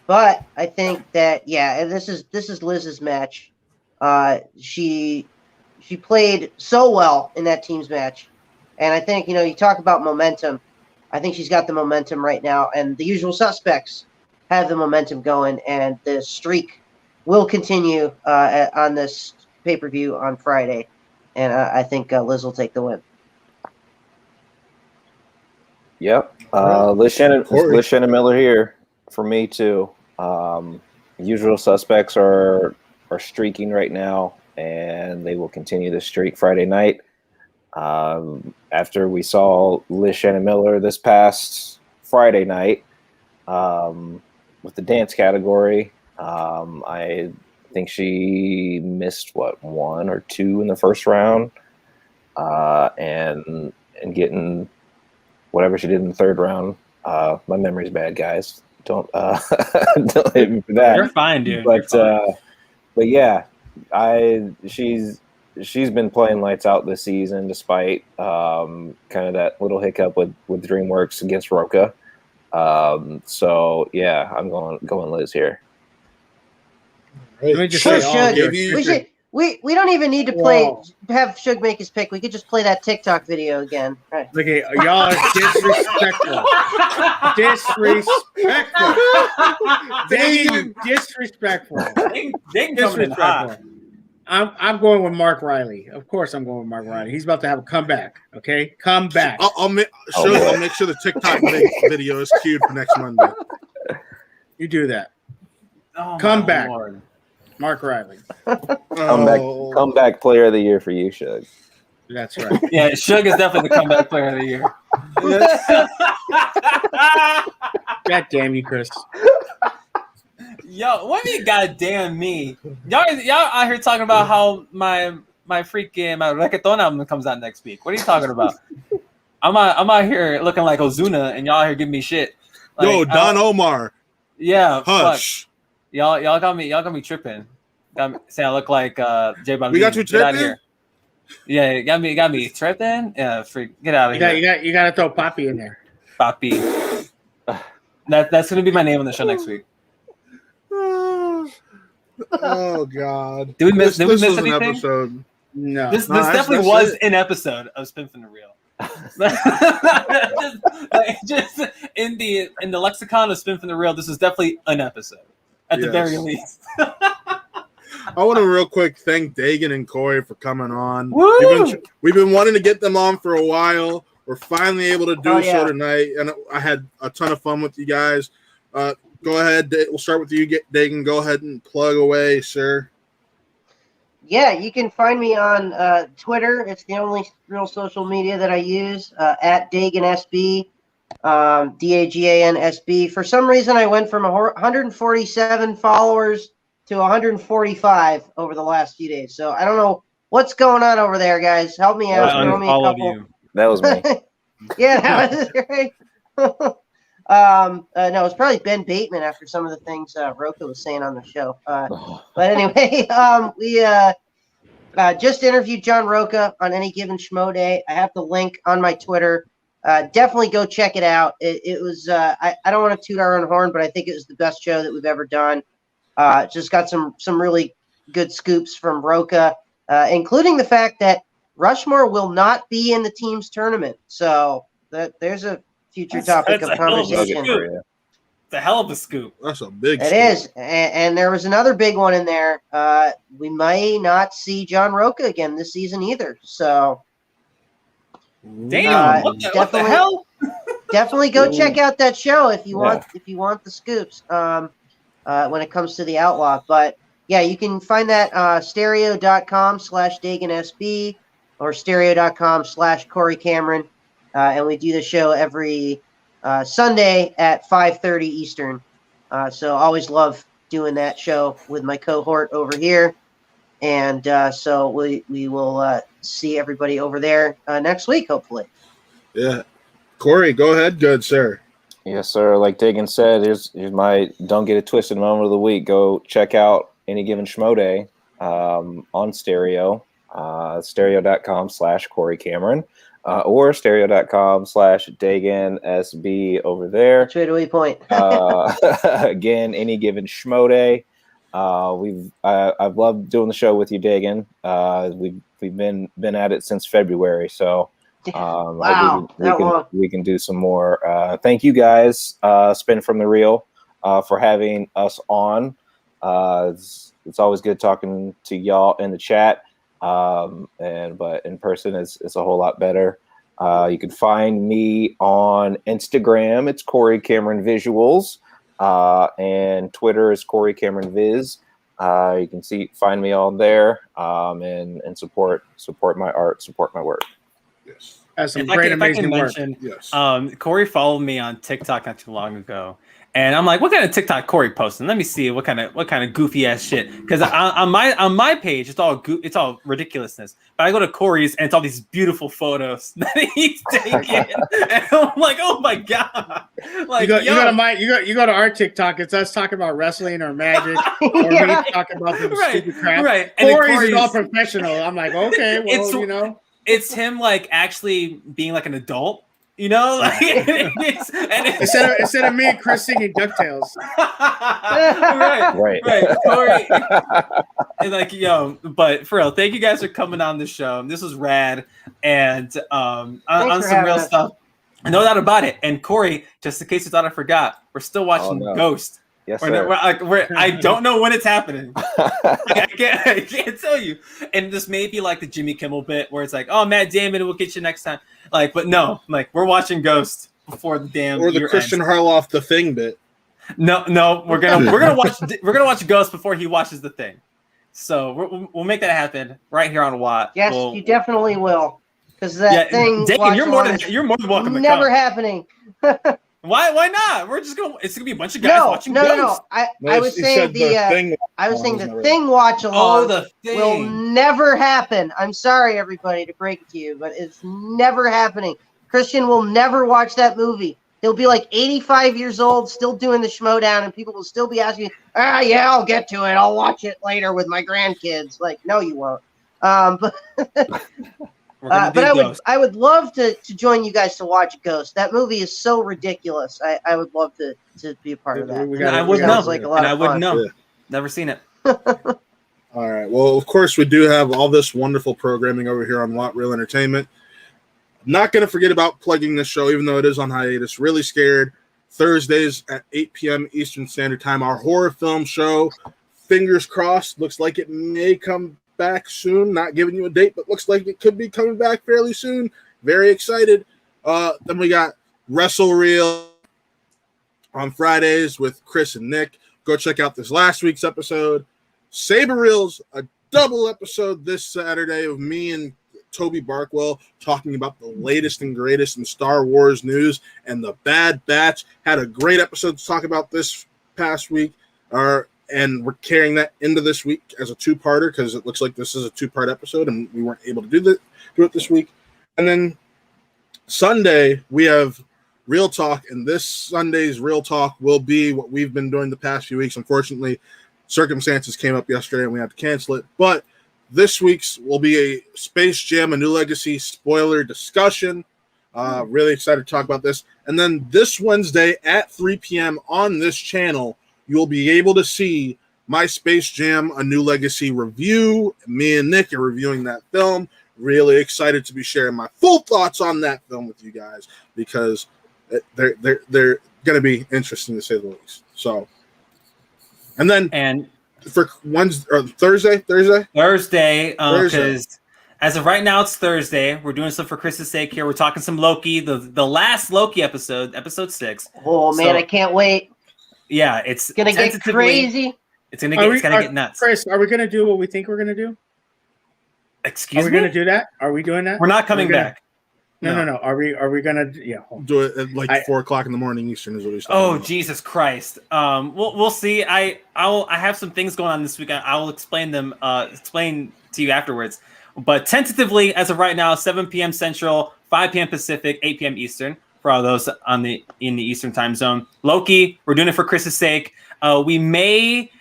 but I think that this is Liz's match. She played so well in that team's match, and I think you talk about momentum. I think she's got the momentum right now, and the usual suspects have the momentum going, and the streak will continue on this pay-per-view on Friday, and I think Liz will take the win. Yep. Liz Shannon Miller here for me too. Usual suspects are streaking right now, and they will continue the streak Friday night. After we saw Liz Shannon Miller this past Friday night with the dance category, I think she missed one or two in the first round, and getting whatever she did in the third round. My memory's bad, guys. Don't don't hit me for that. You're fine, dude. But You're fine. but yeah, she's been playing lights out this season, despite kind of that little hiccup with DreamWorks against Roka. So yeah, I'm going Liz here. Let me just Sure, say, Shug. We don't even need to have Shug make his pick. We could just play that TikTok video again. Right. Look at y'all are disrespectful. Disrespectful. Dang, disrespectful. They coming in hot. I'm going with Mark Riley. Of course, I'm going with Mark Riley. He's about to have a comeback. Okay, come back. I'll make sure the TikTok video is queued for next Monday. You do that. Oh, come back, Lord. Mark Riley. Comeback player of the year for you, Shug. That's right. Yeah, Shug is definitely the comeback player of the year. God damn you, Chris. Yo, what do you goddamn me? Y'all out here talking about how my reggaeton album comes out next week. What are you talking about? I'm out here looking like Ozuna, and y'all out here giving me shit. Like, Yo, Don Omar. Yeah, hush. Fuck. Y'all got me tripping. Got me saying I look like J Balvin. We got you Get out of tripping? here. Yeah, you got me tripping. Yeah, get out of here. You got to throw Poppy in there. Poppy. That's gonna be my name on the show next week. Oh God! Did we miss anything? An episode. No, this definitely was an episode of Spin from the Real. just in the lexicon of Spin from the Real, this is definitely an episode at the very least. I want to real quick thank Dagan and Corey for coming on. Woo! We've been wanting to get them on for a while. We're finally able to do a show tonight, and I had a ton of fun with you guys. Go ahead. We'll start with you, Dagan. Go ahead and plug away, sir. Yeah, you can find me on Twitter. It's the only real social media that I use, at DaganSB, DAGANSB. For some reason, I went from 147 followers to 145 over the last few days. So I don't know what's going on over there, guys. Help me out. Throw me a all of couple. you. That was me. Yeah, that was great. No, it's probably Ben Bateman after some of the things Roka was saying on the show. But anyway, we just interviewed John Roka on Any Given Schmo Day. I have the link on my Twitter. Definitely go check it out. It was I don't want to toot our own horn, but I think it was the best show that we've ever done. Just got some really good scoops from Roka, including the fact that Rushmore will not be in the team's tournament. So there's a future topic of conversation. It's a hell of a scoop. That's a big scoop. It is. And there was another big one in there. We may not see John Roka again this season either. So damn, what the hell? Definitely go check out that show if you want the scoops when it comes to the Outlaw. But yeah, you can find that stereo.com/DaganSB or stereo.com/Corey Cameron. And we do the show every Sunday at 5:30 Eastern. So always love doing that show with my cohort over here. And so we will see everybody over there next week, hopefully. Yeah. Corey, go ahead. Good, sir. Yes, sir. Like Dagan said, here's my don't get it twisted moment of the week. Go check out Any Given Schmo Day on Stereo, stereo.com/Corey Cameron. Or stereo.com/DaganSB over there. Which way do we point? Again, Any Given Schmo Day. I've loved doing the show with you, Dagan. We've been at it since February, so wow, we can do some more. Thank you guys, Spin from the Real, for having us on. It's always good talking to y'all in the chat. But in person it's a whole lot better. You can find me on Instagram. It's Corey Cameron Visuals, and Twitter is Corey Cameron Viz. You can find me on there, and support my art, support my work. Yes. Has some If great, I can amazing work. mention, Yes. Corey followed me on TikTok not too long ago, and I'm like, what kind of TikTok Corey posting? Let me see what kind of goofy ass shit. Because on my page, it's all ridiculousness. But I go to Corey's, and it's all these beautiful photos that he's taking, and I'm like, oh my god! Like, you go to our TikTok. It's us talking about wrestling or magic, or me talking about some stupid crap. Right. And Corey's is all professional. I'm like, okay, well, it's him like actually being like an adult, like instead of me and Chris singing DuckTales. right. Corey, and like, but for real, thank you guys for coming on the show. This was rad, and on some real stuff. No doubt about it. And Corey, just in case you thought I forgot, we're still watching Ghost. Yes, sir. I don't know when it's happening. I can't tell you. And this may be like the Jimmy Kimmel bit where it's like, oh, Matt Damon, we'll get you next time. Like, but no, like we're watching Ghost before the damn or the Christian Harloff The Thing bit. No, we're gonna watch Ghost before he watches The Thing. So we'll make that happen right here on Watt. Yes, you definitely will, because that thing. Dang, you're more than welcome. Never happening. Why not? It's gonna be a bunch of guys watching Ghost. No. I was saying the Thing watch along will never happen. I'm sorry, everybody, to break it to you, but it's never happening. Christian will never watch that movie. He'll be like 85 years old, still doing the Schmodown, and people will still be asking, yeah, I'll get to it. I'll watch it later with my grandkids. Like, no, you won't. But I would love to join you guys to watch Ghost. That movie is so ridiculous. I would love to be a part of that. I would know. Never seen it. All right. Well, of course, we do have all this wonderful programming over here on Watt Real Entertainment. I'm not going to forget about plugging this show, even though it is on hiatus. Really Scared, Thursdays at 8 p.m. Eastern Standard Time. Our horror film show, fingers crossed, looks like it may come back soon. Not giving you a date, but looks like it could be coming back fairly soon. Very excited. Then we got Wrestle Reel on Fridays with Chris and Nick. Go check out this last week's episode. Saber Reels, a double episode this Saturday of me and Toby Barkwell talking about the latest and greatest in Star Wars news, and the Bad Batch had a great episode to talk about this past week. And we're carrying that into this week as a two-parter because it looks like this is a two-part episode and we weren't able to do it this week. And then Sunday, we have Real Talk, and this Sunday's Real Talk will be what we've been doing the past few weeks. Unfortunately, circumstances came up yesterday and we had to cancel it. But this week's will be a Space Jam: A New Legacy spoiler discussion. Really excited to talk about this. And then this Wednesday at 3 p.m. on this channel, you'll be able to see my Space Jam: A New Legacy review. Me and Nick are reviewing that film. Really excited to be sharing my full thoughts on that film with you guys because they're going to be interesting to say the least. So, and for Wednesday or Thursday, because as of right now it's Thursday. We're doing stuff for Chris's sake here. We're talking some Loki, the last Loki episode 6. Oh man, I can't wait. Yeah, it's gonna get crazy. It's gonna get nuts. Chris, are we gonna do what we think we're gonna do? Excuse me? Are we gonna do that? Are we doing that? We're not coming back. No. Are we gonna do it at like 4 o'clock in the morning Eastern is what he's talking about. Jesus Christ. We'll see. I have some things going on this week. I will explain them explain to you afterwards. But tentatively, as of right now, 7 p.m. Central, 5 p.m. Pacific, 8 p.m. Eastern for all those in the Eastern time zone. Loki, we're doing it for Chris's sake. We may.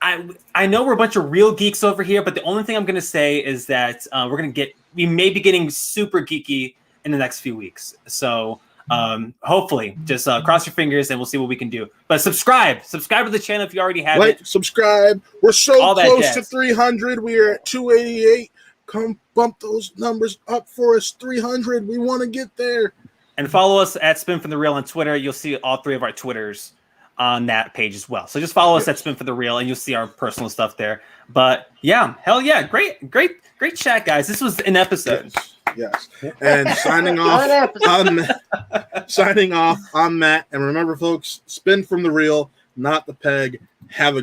I know we're a bunch of real geeks over here, but the only thing I'm going to say is that we may be getting super geeky in the next few weeks. So hopefully just cross your fingers and we'll see what we can do. But subscribe to the channel if you already have it. Subscribe. We're so close to 300. We are at 288. Come bump those numbers up for us. 300. We want to get there. And follow us at Spin from the Real on Twitter. You'll see all 3 of our Twitters on that page as well. So just follow us at Spin for the Real and you'll see our personal stuff there. But yeah, hell yeah. Great chat, guys. This was an episode. Yes. And signing off, I'm Matt. And remember, folks, Spin from the Real, not the peg. Have a